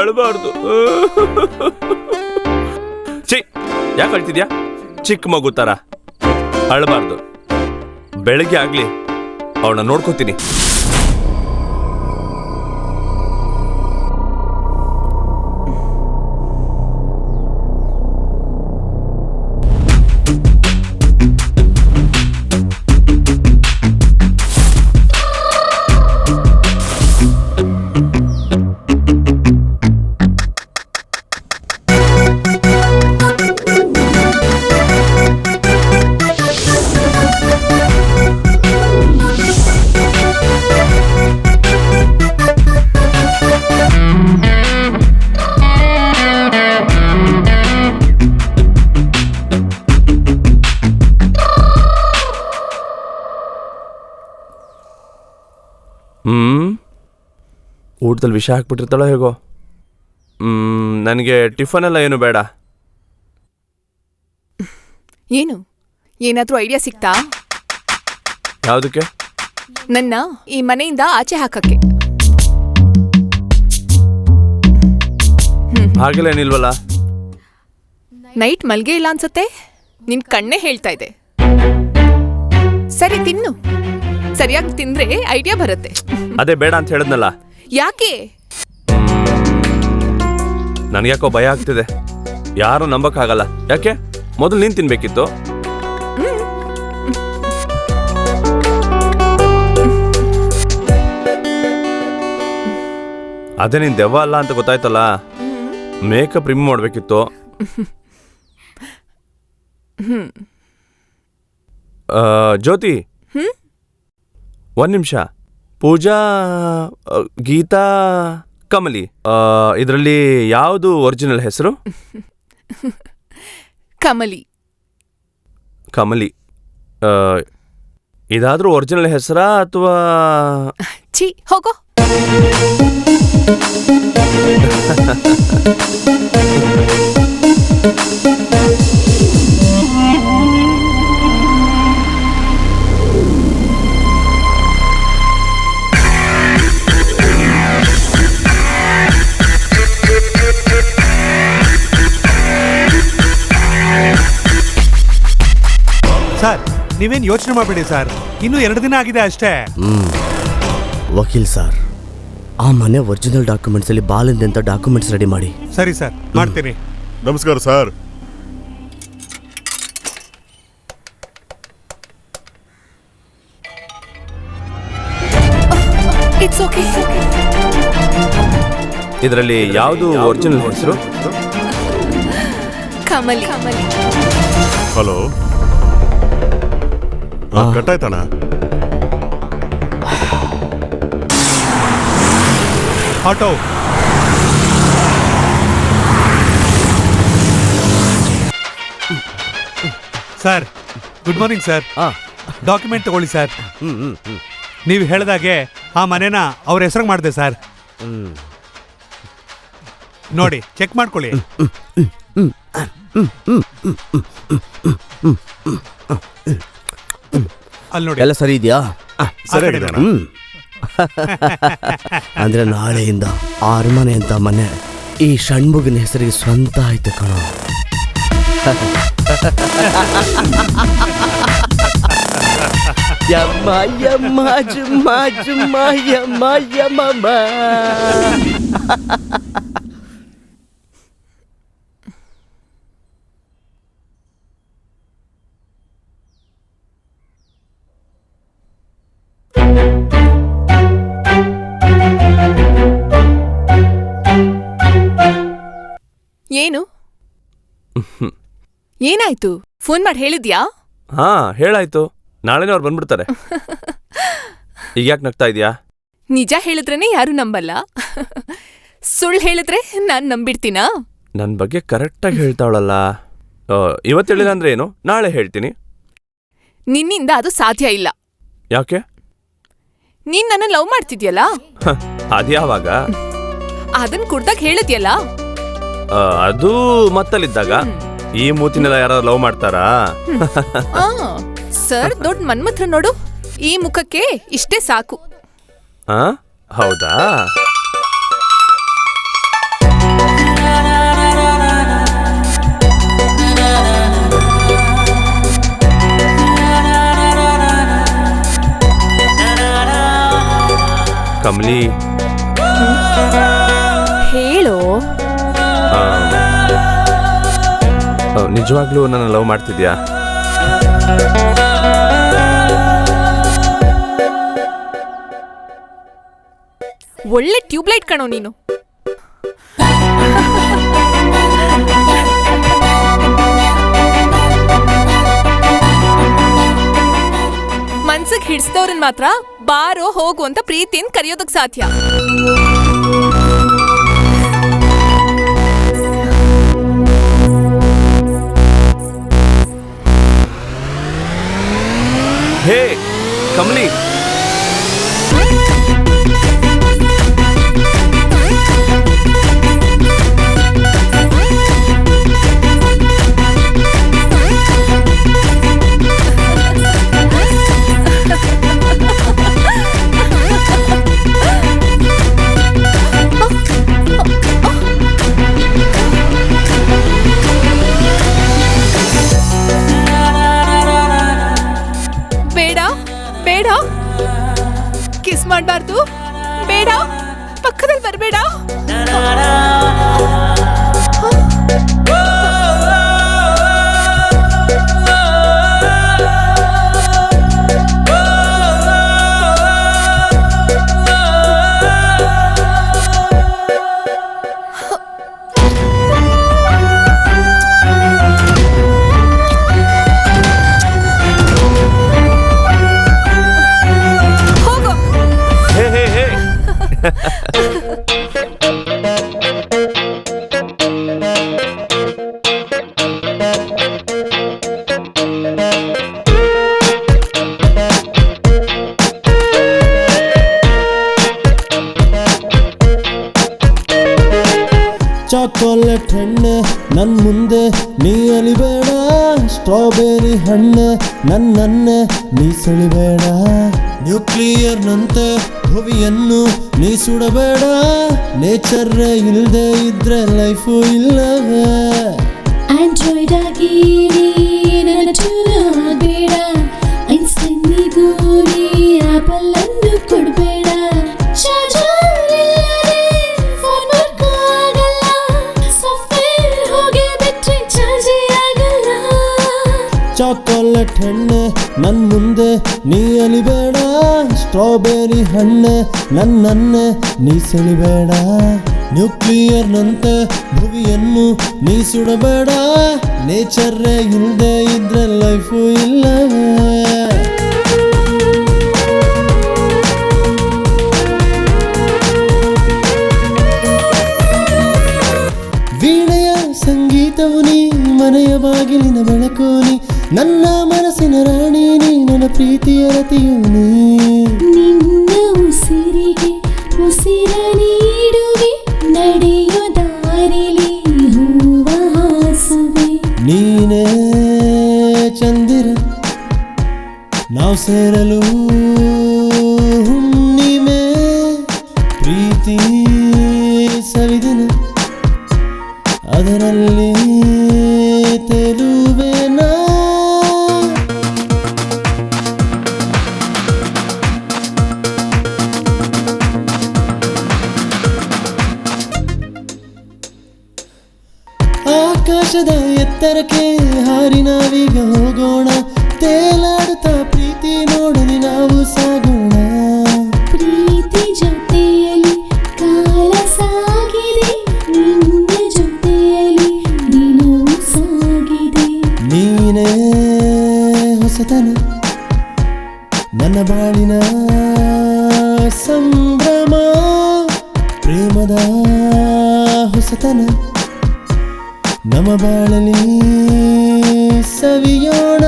ಅಳ್ಬಾರ್ದು. ಛೀ, ಯಾಕೆ ಅಳ್ತಿದ್ಯಾ? ಚಿಕ್ಕ ಮಗು ತರ ಅಳ್ಬಾರ್ದು. ಬೆಳಗ್ಗೆ ಆಗ್ಲಿ ಅವಳನ್ನ ನೋಡ್ಕೋತೀನಿ. ಊಟದಲ್ಲಿ ವಿಷ ಹಾಕ್ಬಿಟ್ಟಿರ್ತಾಳೋ ಹೇಗೋ. ನನಗೆ ಟಿಫನ್ ಎಲ್ಲ ಏನು ಬೇಡ. ಏನು ಏನಾದ್ರೂ ಐಡಿಯಾ ಸಿಕ್ತಾ? ಯಾವುದಕ್ಕೆ? ನನ್ನ ಈ ಮನೆಯಿಂದ ಆಚೆ ಹಾಕಕ್ಕೆ. ಹಾಗೆಲ್ಲ ಏನಿಲ್ವಲ್ಲ. ನೈಟ್ ಮಲ್ಗೆ ಇಲ್ಲ ಅನ್ಸತ್ತೆ. ನಿನ್ ಕಣ್ಣೇ ಹೇಳ್ತಾ ಇದೆ. ಸರಿ ತಿನ್ನು. ಸರಿಯಾಗಿ ತಿಂದ್ರೆ ಐಡಿಯಾ ಬರುತ್ತೆ. ಅದೇ ಬೇಡ ಅಂತ ಹೇಳಿದ್ನಲ್ಲ. ಯಾಕೆ? ನನಗ್ಯಾಕೋ ಭಯ ಆಗ್ತಿದೆ. ಯಾರು ನಂಬಕ್ಕಾಗಲ್ಲ. ಯಾಕೆ? ಮೊದಲು ನೀನ್ ತಿನ್ಬೇಕಿತ್ತು. ಅದೇ ನೀನ್ ದೆವ್ವ ಅಲ್ಲ ಅಂತ ಗೊತ್ತಾಯ್ತಲ್ಲ. ಮೇಕಪ್ ರಿಮೂವ್ ಮಾಡ್ಬೇಕಿತ್ತು. ಜ್ಯೋತಿ, ಒಂದ್ ನಿಮಿಷ. ಪೂಜಾ, ಗೀತಾ, ಕಮಲಿ, ಇದರಲ್ಲಿ ಯಾವುದು ಒರಿಜಿನಲ್ ಹೆಸರು? ಕಮಲಿ. ಕಮಲಿ. ಇದಾದ್ರೂ ಒರಿಜಿನಲ್ ಹೆಸರಾ ಅಥವಾ? ಛೀ, ಹೋಗೋ. ಸರ್, ನೀವೇನು ಯೋಚನೆ ಮಾಡಬೇಡಿ ಸರ್. ಇನ್ನೂ 2 ದಿನ ಆಗಿದೆ ಅಷ್ಟೇ. ವಕೀಲ್ ಸರ್, ಆ ಮನೆ ಒರಿಜಿನಲ್ ಡಾಕ್ಯುಮೆಂಟ್ಸ್ ಅಲ್ಲಿ ಬಾಲಿಂದ ಅಂತ ಡಾಕ್ಯುಮೆಂಟ್ಸ್ ರೆಡಿ ಮಾಡಿ. ಸರಿ ಸರ್, ಮಾಡ್ತೀನಿ. ನಮಸ್ಕಾರ ಸರ್. It's okay. ಇದರಲ್ಲಿ ಯಾವುದು ಒರಿಜಿನಲ್ ಹೆಸರು? ಕಮಲಿ. ಹಲೋ, ಕಟ್ಟಾಯ್ತಣ್ಣ? Auto. Sir, good morning sir. Document ತಗೊಳ್ಳಿ ಸರ್. ನೀವು ಹೇಳಿದಾಗೆ ಆ ಮನೆನ ಅವ್ರ ಹೆಸರು ಮಾಡಿದೆ ಸರ್. ನೋಡಿ, ಚೆಕ್ ಮಾಡ್ಕೊಳ್ಳಿ. ಅಲ್ಲಿ ನೋಡಿ, ಎಲ್ಲ ಸರಿ ಇದೆಯಾ? ಸರಿಯಾಗಿದೆ ಅಣ್ಣ. ಅಂದ್ರೆ ನಾಳೆಯಿಂದ ಆ ಅರಮನೆ ಅಂತ ಮನೆ ಈ ಷಣ್ಮುಗನ ಹೆಸರಿಗೆ ಸ್ವಂತ ಆಯ್ತು ಕಣ. ಯಮ್ಮ ಯಮ್ಮ ಜುಮ್ಮ ಜುಮ್ಮ ಯಮ್ಮ ಯಮ್ಮ. ಏನು? ಏನಾಯ್ತು? ಫೋನ್ ಮಾಡಿ ಹೇಳಿದ್ಯಾ? ಹಾ, ಹೇಳಾಯ್ತು. ನಾಳೆನೇ ಅವ್ರು ಬಂದ್ಬಿಡ್ತಾರೆ. ಈಗ ಯಾಕೆ ನಗ್ತಾ ಇದೆಯಾ? ನಿಜ ಹೇಳಿದ್ರೇನೆ ಯಾರು ನಂಬಲ್ಲ. ಸುಳ್ಳು ಹೇಳಿದ್ರೆ ನಾನ್ ನಂಬಿಡ್ತೀನಾ? ನನ್ನ ಬಗ್ಗೆ ಕರೆಕ್ಟಾಗಿ ಹೇಳ್ತಾವಳಲ್ಲ. ಇವತ್ತು ಹೇಳಿಲ್ಲ ಅಂದ್ರೆ ಏನು? ನಾಳೆ ಹೇಳ್ತೀನಿ. ನಿನ್ನಿಂದ ಅದು ಸಾಧ್ಯ ಇಲ್ಲ. ಯಾಕೆ? ನೀನ್ ನನ್ನ ಲವ್ ಮಾಡ್ತಿದ್ಯಲ್ಲ. ಅದ್ಯಾವಾಗ? ಅದನ್ ಕುಡ್ದಾಗ ಹೇಳಿದ್ಯಲ್ಲ. ಅದು ಮತ್ತಲ್ಲಿದ್ದಾಗ. ಈ ಮೂತಿನೆಲ್ಲ ಯಾರು ಲವ್ ಮಾಡ್ತಾರಾ? ಸರ್, ದೊಡ್ಡ ಮನ್ಮಥ್ರ ನೋಡು. ಈ ಮುಖಕ್ಕೆ ಇಷ್ಟೇ ಸಾಕು. ಹೌದಾ? ಕಮಲಿ, ಹೇಳು. ನಿಜವಾಗ್ಲೂ ನನ್ನ ಲವ್ ಮಾಡ್ತಿದ್ಯಾ? ಒಳ್ಳೆ ಟ್ಯೂಬ್ಲೈಟ್ ಕಣೋ ನೀನು. ಮನ್ಸಿಗೆ ಹಿಡಿಸಿದವ್ರನ್ ಮಾತ್ರ ಬಾರೋ ಹೋಗು ಅಂತ ಪ್ರೀತಿಯಿಂದ ಕರೆಯೋದಕ್ ಸಾಧ್ಯ. ಹೇ ಕಮಲಿ, ಕಿಸ್ ಮಾಡಬಾರ್ದು? ಬೇಡ, ಪಕ್ಕದಲ್ಲಿ ಬರಬೇಡ. ಚಾಕೊಲೇಟ್ ಹಣ್ಣೆ ನನ್ ಮುಂದೆ ನೀ ಅಲಿಬೇಡ, ಸ್ಟ್ರಾಬೆರಿ ಹಣ್ಣೆ ನನ್ನನ್ನೇ ನೀ ಸೆಳಿಬೇಡ, ನ್ಯೂಕ್ಲಿಯರ್ ನಂತೆ ಭುವಿಯನ್ನು ನೀ ಸುಡಬೇಡ, ನೇಚರ್ ಇಲ್ದೆ ಇದ್ರೆ ಲೈಫು ಇಲ್ಲವೇ. ಆಂಡ್ರಾಯ್ಡ್ ಆಗಿ ಬೇಡ, ಐನ್ಸ್ಟೈನಿಗೂ ನೀ ಆಪಲ್ ಅನ್ನು ಕೊಡಬೇಡ, ಚಾಕೊಲೇಟ್ ಹಣ್ಣೆ ನನ್ ಮುಂದೆ ನೀ ಅಲಿಬೇಡ, ಸ್ಟ್ರಾಬೆರಿ ಹಣ್ಣೆ ನನ್ನನ್ನೇ ನೀ ಸೆಳಿಬೇಡ, ನ್ಯೂಕ್ಲಿಯರ್ ನಂತೆ ಭುವಿಯನ್ನು ನೀ ಸುಡಬೇಡ, ನೇಚರ್ ಇಲ್ದೆ ಇದ್ರೆ ಲೈಫು ಇಲ್ಲವೇ. ವೀಣೆಯ ಸಂಗೀತವು ನೀ, ಮನೆಯ ಬಾಗಿಲಿನ ಬೆಳಕು ನೀ, ನನ್ನ ಮನಸ್ಸಿನ ರಾಣಿ ನೀ, ನನ್ನ ಪ್ರೀತಿಯ ರತಿಯು ನೀ. ನಿನ್ನ ಉಸಿರಿಗೆ ಉಸಿರ ನೀಡುವೆ, ನಡೆಯೋ ದಾರಿಲಿ ಹೂವ ಹಾಸುವೆ, ನೀನೇ ಚಂದಿರ ನಾವು ಸೇರಲು ಹುಣ್ಣಿಮೆ, ಪ್ರೀತಿ ಸವಿದಿನ ಅದರಲ್ಲಿ ತೇಲುವೆನಾ. ಆಕಾಶದ ಎತ್ತರಕ್ಕೆ ಹಾರಿ ನಾವೀಗ ಹೋಗೋಣ, ತೇಲಾಡುತ್ತಾ ಪ್ರೀತಿ ನೋಡಲಿ ನಾವು ಸಾಗೋಣ. ಪ್ರೀತಿ ಜೊತೆಯಲ್ಲಿ ಕಾಲ ಸಾಗಿದೆ, ನಿನ್ನ ಜೊತೆಯಲ್ಲಿ ದಿನವೂ ಸಾಗಿದೆ, ನೀನೇ ಹೊಸತನ ನನ್ನ ಬಾಳಿನ ಸಂಭ್ರಮ, ಪ್ರೇಮದ ಹೊಸತನ ನಮ್ಮ ಬಾಳಲಿ ಸವಿಯೋಣ.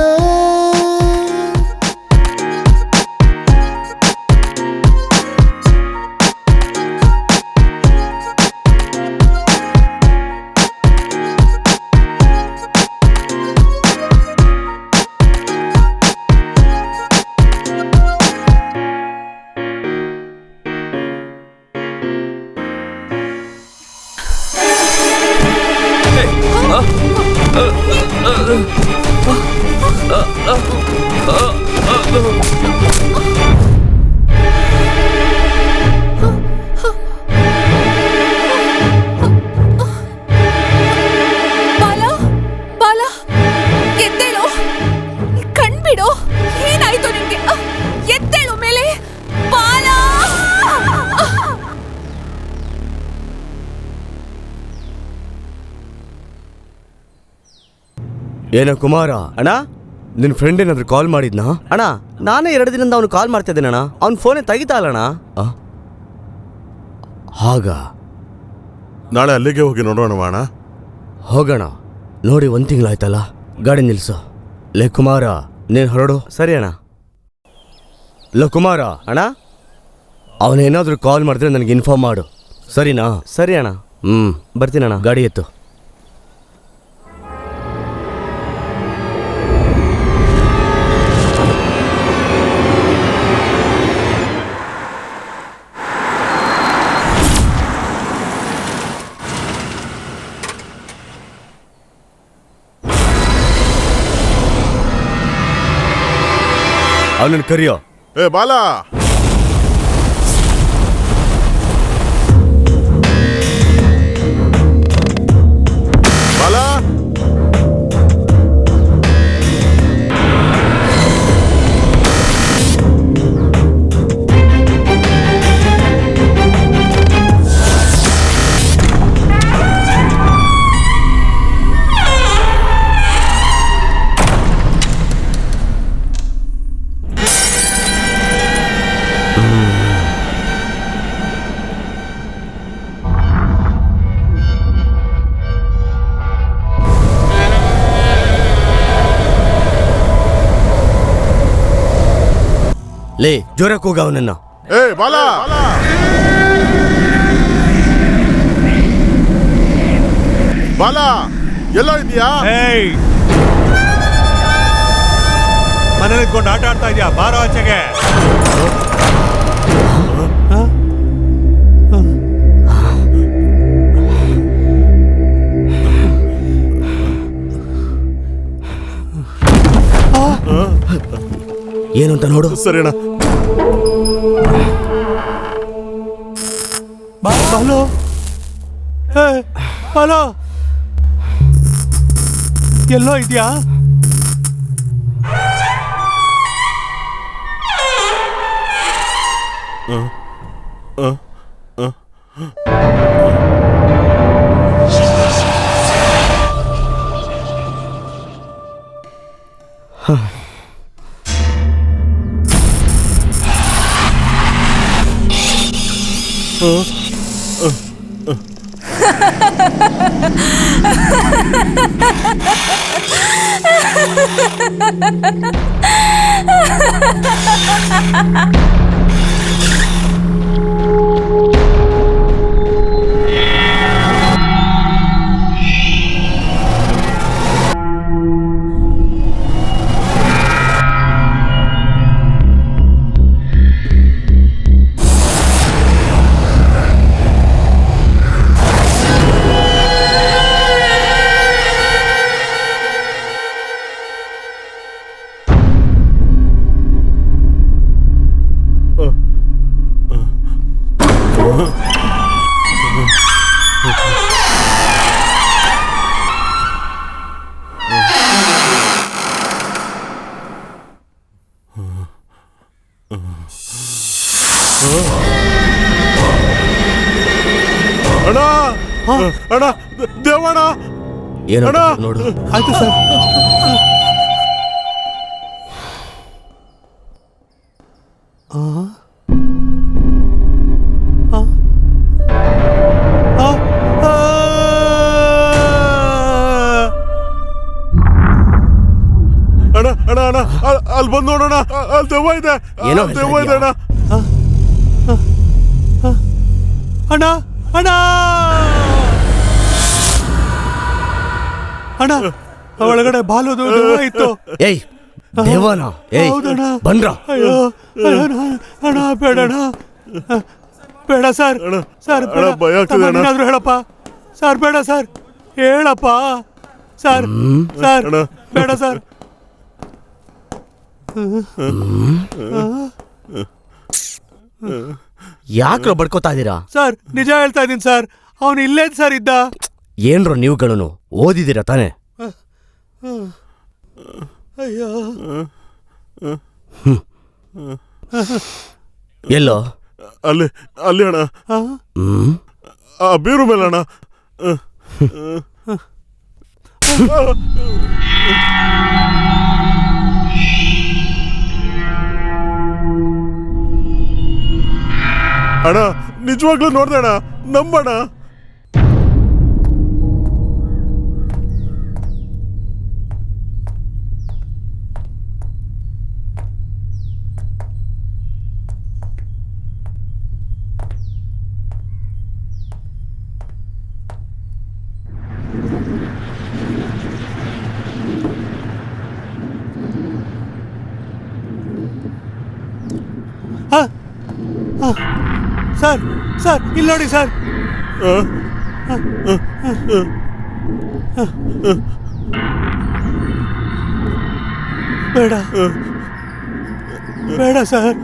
ಬಾಲ, ಬಾಲ, ಎದ್ದೇಳು, ಕಣ್ಬಿಡು. ಏನಾಯ್ತು ನಿನ್ಗೆ? ಎದ್ದೇಳು ಮೇಲೆ, ಬಾಲ. ಏನೋ ಕುಮಾರ ಅಣ್ಣ, ನಿನ್ನ ಫ್ರೆಂಡ್ ಏನಾದ್ರು ಕಾಲ್ ಮಾಡಿದ್ನಾ? ಅಣ್ಣ ನಾನೇ 2 ದಿನದಿಂದ ಅವ್ನು ಕಾಲ್ ಮಾಡ್ತಾ ಇದ್ದೇನೆ ಅಣ್ಣ, ಅವ್ನ ಫೋನೇ ತೆಗಿತಾ ಅಲ್ಲಣ್ಣ. ಹಾಗ ನಾಳೆ ಅಲ್ಲಿಗೆ ಹೋಗಿ ನೋಡೋಣ ಅಣ್ಣ. ಹೋಗೋಣ. ನೋಡಿ 1 ತಿಂಗಳಾಯ್ತಲ್ಲ, ಗಾಡಿ ನಿಲ್ಸು. ಲೇ ಕುಮಾರ, ನೀನು ಹೊರಡು. ಸರಿ ಅಣ್ಣ. ಲೋ ಕುಮಾರ ಅಣ್ಣ, ಅವನೇನಾದ್ರೂ ಕಾಲ್ ಮಾಡಿದ್ರೆ ನನಗೆ ಇನ್ಫಾರ್ಮ್ ಮಾಡು, ಸರಿನಾ? ಸರಿ ಅಣ್ಣ. ಬರ್ತೀನಣ್ಣ. ಗಾಡಿ ಎತ್ತು. ಅವನನ್ನು ಕರಿಯೋ. ಏ ಬಾಲ, ಲೇ ಜೋರ ಕೂಗ ಅವನನ್ನ. ಏ ಬಾಲ ಬಾಲ ಎಲ್ಲೋ ಇದೆಯಾ? ಏಯ್ ಮನೇಲಿ ಇದ್ಕೊಂಡು ಆಟ ಆಡ್ತಾ ಇದೆಯಾ? ಬಾರೋ ಆಚೆಗೆ. ಏನು ಅಂತ ನೋಡು. ಸರಿನಾ? ಬಾಲು ಬಾಲು ಎಲ್ಲೋ ಇದೆಯಾ? ಅಣ್ಣ ಅಣ್ಣ ದೇವಣ್ಣ ಏನು ಅಣ್ಣ ನೋಡು. ಆಯ್ತು ಸರ್. ಅಣ್ಣ ಅಣ್ಣ ಅಣ್ಣ ಅಲ್ಲಿ ಬಂದು ನೋಡೋಣ. ಅಲ್ಲಿ ದೆವ್ವ ಇದೆ. ಏನೋ ದೆವ್ವ ಇದೆ ಅಣ್ಣ. ಅಣ್ಣ ಅಣ್ಣ ಅಣ್ಣ ಒಳಗಡೆ ಬಾಲುದು ದೆವ್ವ ಇತ್ತು. ಏಯ್ ದೇವನ ಏಯ್ ಹೌದಣ್ಣ. ಬಂದ್ರ. ಅಯ್ಯೋ ಅಣ್ಣ ಬೇಡಣ್ಣ ಬೇಡ ಸರ್. ಸರ್ ಅಣ್ಣ, ಭಯ ಆಗ್ತಿದೆ ಅಣ್ಣ. ಏನಾದ್ರು ಹೇಳಪ್ಪ ಸರ್. ಬೇಡ ಸರ್ ಹೇಳಪ್ಪ ಸರ್. ಸರ್ ಅಣ್ಣ. ಬೇಡ ಸರ್. ಯಾಕ್ರ ಬಡ್ಕೋತಾ ಇದೀರಾ? ಸರ್ ನಿಜ ಹೇಳ್ತಾ ಇದೀನಿ ಸರ್. ಅವನು ಇಲ್ಲೇ ಸರ್ ಇದ್ದ. ಏನ್ರೋ ನೀವುಗಳನ್ನು ಓದಿದ್ದೀರಾ ತಾನೆ? ಅಯ್ಯೋ ಎಲ್ಲೋ ಅಲ್ಲಿ ಅಲ್ಲಿ ಅಣ್ಣ. ಹ್ಮ್ ಆ ಬೀರು ಮೇಲೆ ಅಣ್ಣ. ಅಣ್ಣ ನಿಜವಾಗ್ಲೂ ನೋಡ್ದೆ ಅಣ್ಣ. ನಂಬಣ್ಣ. ಸರ್ ಸರ್ ಇಲ್ಲಿ ನೋಡಿ ಸರ್. ಬೇಡ ಬೇಡ ಸರ್.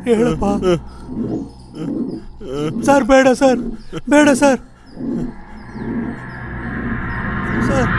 ಹೇಳಪ್ಪ ಸರ್. ಬೇಡ ಸರ್. ಬೇಡ ಸರ್. ಸರ್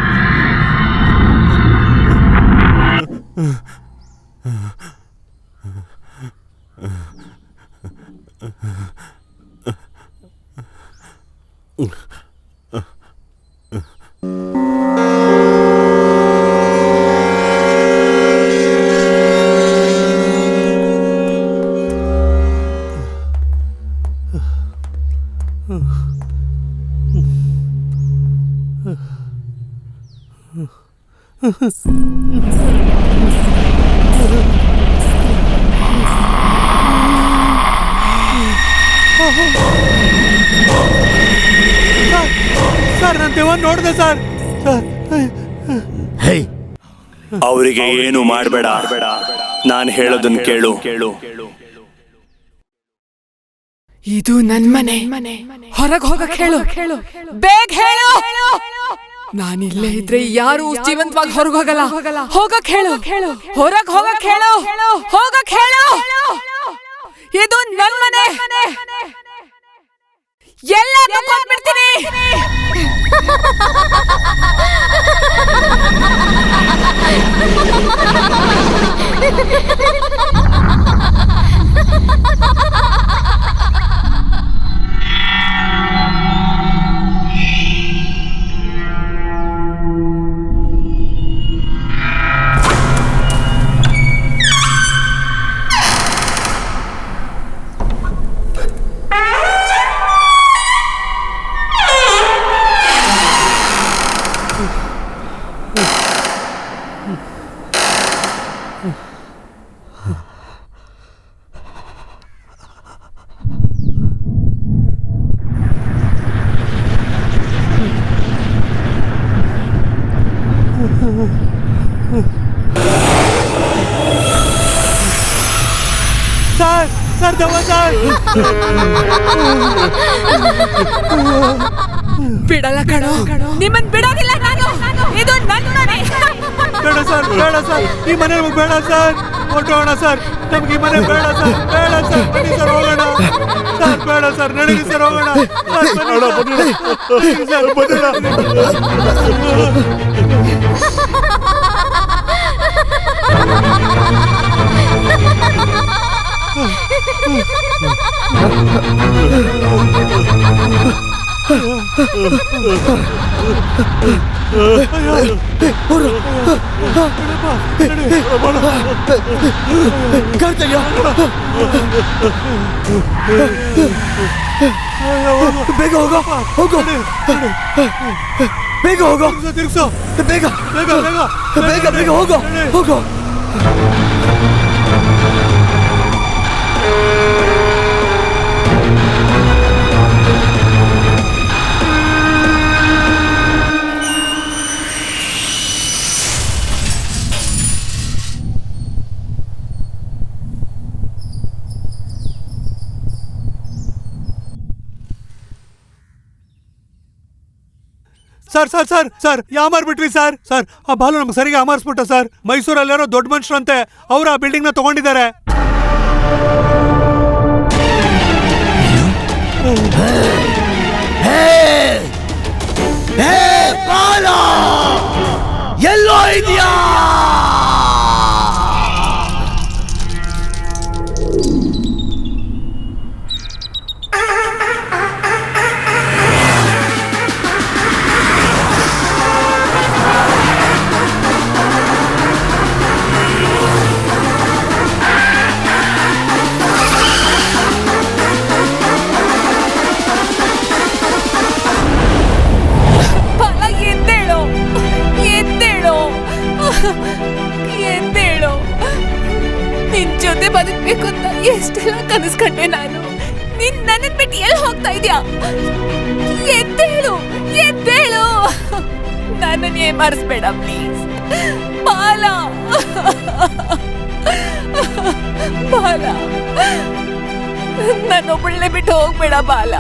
ಸರ್ ನಾನು ದೇವ ನೋಡಿದೆ ಸರ್. ಹೇ, ಅವರಿಗೆ ಏನು ಮಾಡಬೇಡ, ನಾನು ಹೇಳೋದನ್ನ ಕೇಳು. ಇದು ನನ್ ಮನೆ. ಹೊರಗೆ ಹೋಗಕ್ ಹೇಳು, ಬೇಗ ಹೇಳು. ನಾನಿಲ್ಲೇ ಇದ್ರೆ ಯಾರು ಜೀವಂತವಾಗಿ ಹೊರಗೆ ಹೋಗಲ್ಲ. ಹೋಗಕ್ ಹೇಳು, ಹೊರಗೆ ಹೋಗಕ್ ಹೇಳು, ಹೋಗಕ್ ಹೇಳು. ಇದು ನನ್ ಮನೆ. ಎಲ್ಲಾನು ಕೊಂದ್ಬಿಡ್ತೀನಿ. ಸರ್ ದೆವ್ವ ಸರ್. ಬಿಡಲ್ಲ ಕಣೋ, ನಿಮ್ಮನ್ ಬಿಡೋದಿಲ್ಲ ನಾನು. ಇದು ನನ್ನ ಮನೆ. ಬೇಡ ಸರ್, ಬೇಡ ಸರ್, ಈ ಮನೆ ನಮಗೆ ಬೇಡ ಸರ್. ಹೊರಟೋಣ ಸರ್, ನಮ್ಗೆ ಈ ಮನೆ ಬೇಡ ಸರ್. ಬೇಡ ಸರ್, ಬನ್ನಿ ಸರ್ ಹೋಗೋಣ ಸರ್. ಬೇಡ ಸರ್, ನಡೀರಿ ಸರ್ ಹೋಗೋಣ ಬೇಗ ಹೋಗೋ, ಹೋಗೋ, ಬೇಗ ಹೋಗೋ, ತಿರ್ಗ್ಸೋ, ಬೇಗ ಬೇಗ ಬೇಗ ಬೇಗ ಬೇಗ ಹೋಗೋ, ಹೋಗೋ. ಸರ್ ಸರ್ ಸರ್ ಸರ್ ಯಾಮಾರ್ಬಿಟ್ರಿ ಸರ್. ಸರ್ ಆ ಬಾಲು ನಮ್ಗೆ ಸರಿಗೆ ಯಾಮಾರಿಸ್ಬಿಟ್ಟ ಸರ್. ಮೈಸೂರಲ್ಲಿರೋ ದೊಡ್ಡ ಮನುಷ್ಯರಂತೆ, ಅವರು ಆ ಬಿಲ್ಡಿಂಗ್ ನ ತಗೊಂಡಿದ್ದಾರೆ. ಎಲ್ಲೋ ಇದೆಯಾ? ನಿನ್ ಜೊತೆ ಬದುಕ್ಬೇಕು ಅಂತ ಎಷ್ಟೆಲ್ಲ ಕನಸ್ಕೊಂಡೆ ನಾನು. ನೀನ್ ನನ್ನ ಬಿಟ್ಟು ಎಲ್ಲಿ ಹೋಗ್ತಾ ಇದ್ಯಾ? ಎದ್ದೇಳು, ಎದ್ದೇಳು. ನನ್ನನ್ನು ಏಮಾರಿಸ್ಬೇಡ ಪ್ಲೀಸ್ ಬಾಲ. ಬಾಲ, ನನ್ನೊಬ್ಬಳನ್ನೇ ಬಿಟ್ಟು ಹೋಗ್ಬೇಡ ಬಾಲ.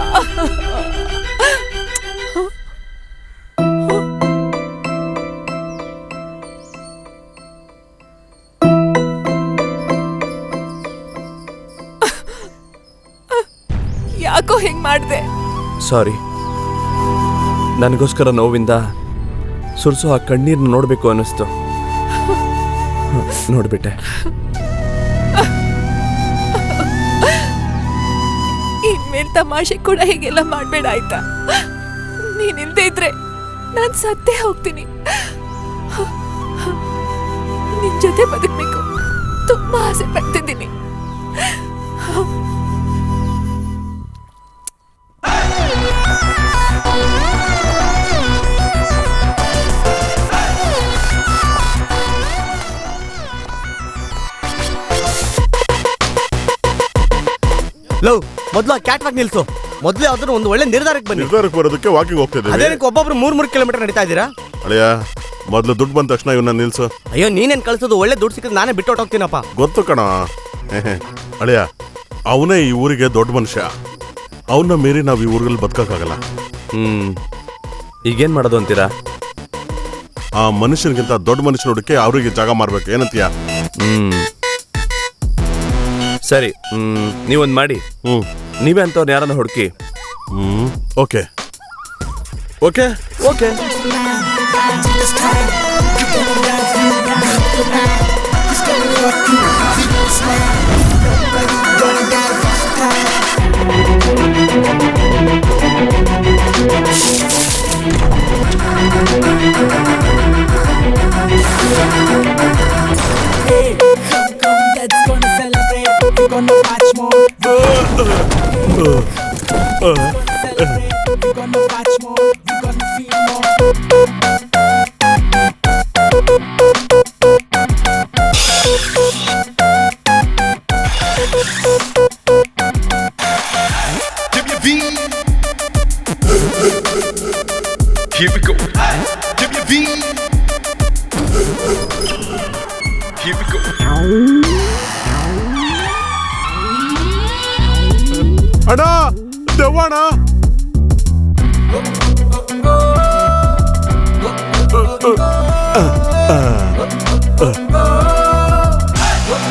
ಯಾಕೋ ಹಿಂಗ್ ಮಾಡ್ದೆ? ಸಾರಿ, ನನಗೋಸ್ಕರ ನೋವಿಂದ ಸುರ್ಸೋ ಆ ಕಣ್ಣೀರ್ನ ನೋಡ್ಬೇಕು ಅನ್ನಿಸ್ತು, ನೋಡ್ಬಿಟ್ಟೆ. ಇನ್ಮೇಲೆ ತಮಾಷೆ ಕೂಡ ಹೀಗೆಲ್ಲ ಮಾಡ್ಬೇಡ ಆಯ್ತಾ? ನೀನಿಲ್ದೇ ಇದ್ರೆ ನಾನ್ ಸತ್ತೇ ಹೋಗ್ತೀನಿ. ನಿನ್ ಜೊತೆ ಬದುಕ್ಬೇಕು ತುಂಬಾ ಆಸೆ ಪಡ್ತಿದ್ದೀನಿ. ಲವ್ ಮೊದ್ಲು ಆ ಕ್ಯಾಟ್ ವಾಕ್ ನಿಲ್ಸು. ಮೊದ್ಲು ಯಾವ್ದಾದ್ರು ಒಂದು ಒಳ್ಳೆ ನಿರ್ಧಾರಕ್ಕೆ ಬನ್ನಿ. ನಿರ್ಧಾರಕ್ಕೆ ಬರೋದಕ್ಕೆ ವಾಕಿಂಗ್ ಹೋಗ್ತಾ ಇದ್ದೀವಿ. ಅದೇನಕ್ಕೆ ಒಬ್ಬೊಬ್ರು 3 ಕಿಲೋಮೀಟರ್ ನಡೀತಾ ಇದ್ದೀರಾ? ಅಳಿಯ ಮೊದ್ಲು ದುಡ್ಡು ಬಂದ ತಕ್ಷಣ ಇವನ್ನ ನಿಲ್ಸು. ಅಯ್ಯೋ ನೀನೇನ್ ಕಳ್ಸೋದು? ಒಳ್ಳೆ ದುಡ್ಡು ಸಿಕ್ಕದ್ ನಾನೇ ಬಿಟ್ಟು ಹೊಟ್ಟೋಗ್ತೀನಪ್ಪ. ಗೊತ್ತು ಕಣ. ಅಳಿಯ ಅವನೇ ಈ ಊರಿಗೆ ದೊಡ್ಡ ಮನುಷ್ಯ. ಅವನ್ನ ಮೀರಿ ನಾವು ಈ ಊರಲ್ಲಿ ಬದುಕಕ್ಕಾಗಲ್ಲ. ಈಗೇನ್ ಮಾಡೋದು ಅಂತೀರಾ? ಆ ಮನುಷ್ಯನಿಗಿಂತ ದೊಡ್ಡ ಮನುಷ್ಯನ ಹುಡುಕಿ ಅವ್ರಿಗೆ ಜಾಗ ಮಾರ್ಬೇಕು. ಏನಂತೀಯ? ಸರಿ, ನೀವೊಂದು ಮಾಡಿ. ನೀವೇ ಅಂತವ್ರು ಯಾರನ್ನ ಹುಡುಕಿ. Okay okay okay. Let's gonna celebrate. We're gonna watch more. Celebrate. We're gonna watch more. We're gonna feel more. Give me a beat. Here we go. Give me a beat. Here we go. ಅಣ್ಣ, ದೆವ್ವಣ್ಣ.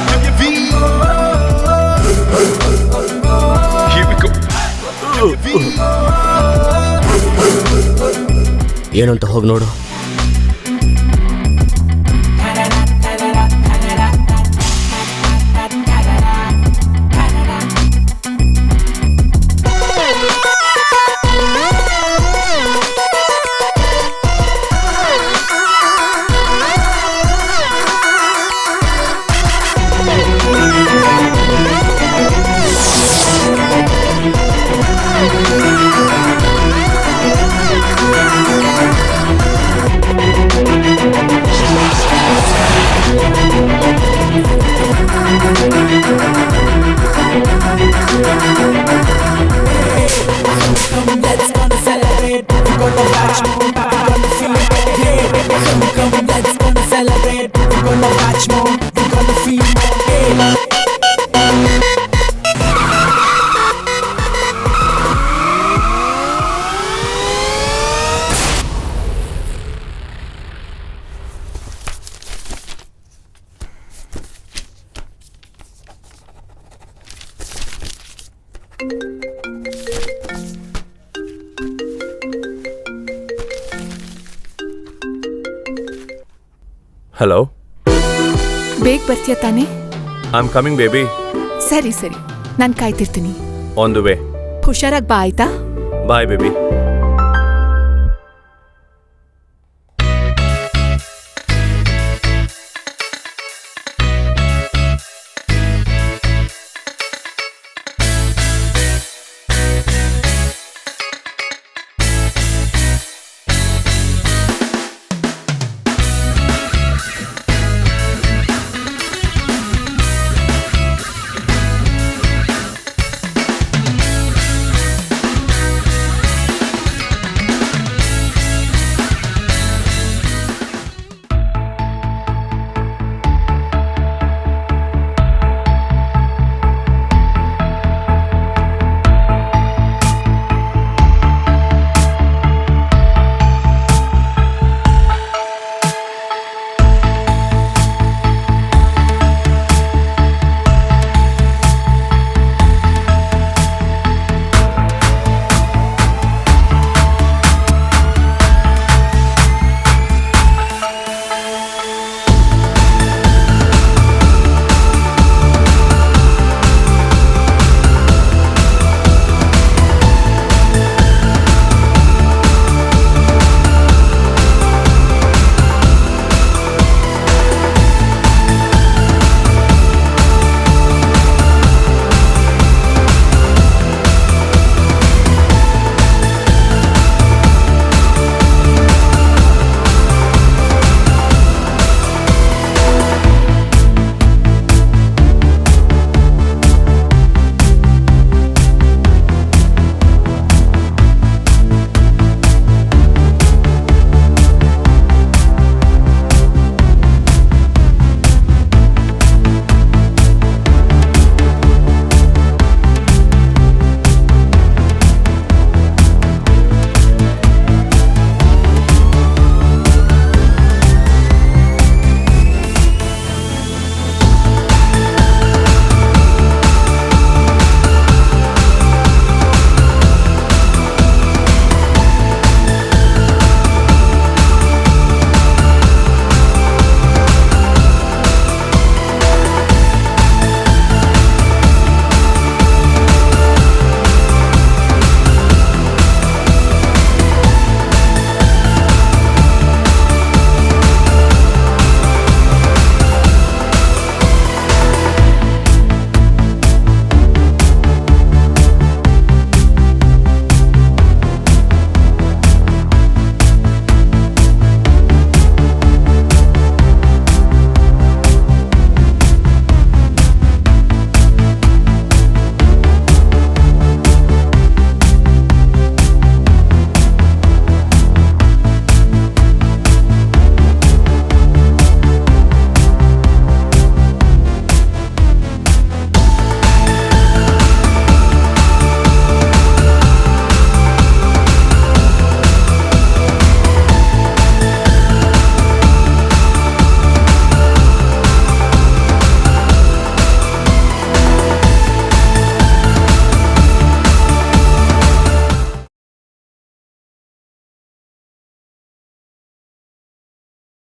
Give me a beat. Here we go. Give me a beat. ಏನು ಅಂತ ಹೋಗಿ ನೋಡು. Let's gonna celebrate. We're gonna watch more. We're gonna feel more. Yeah. Come, let's gonna celebrate. We're gonna watch more. We're gonna feel more. Yeah. Hello, ಬೇಗ ಬರ್ತೀಯ ತಾನೇ? I am coming baby. ಸರಿ ಸರಿ, ನಾನು ಕಾಯ್ತಿರ್ತೀನಿ. On the way. ಹುಷಾರಾಗಿ ಬಾ ಆಯ್ತಾ? ಬಾಯ್ baby.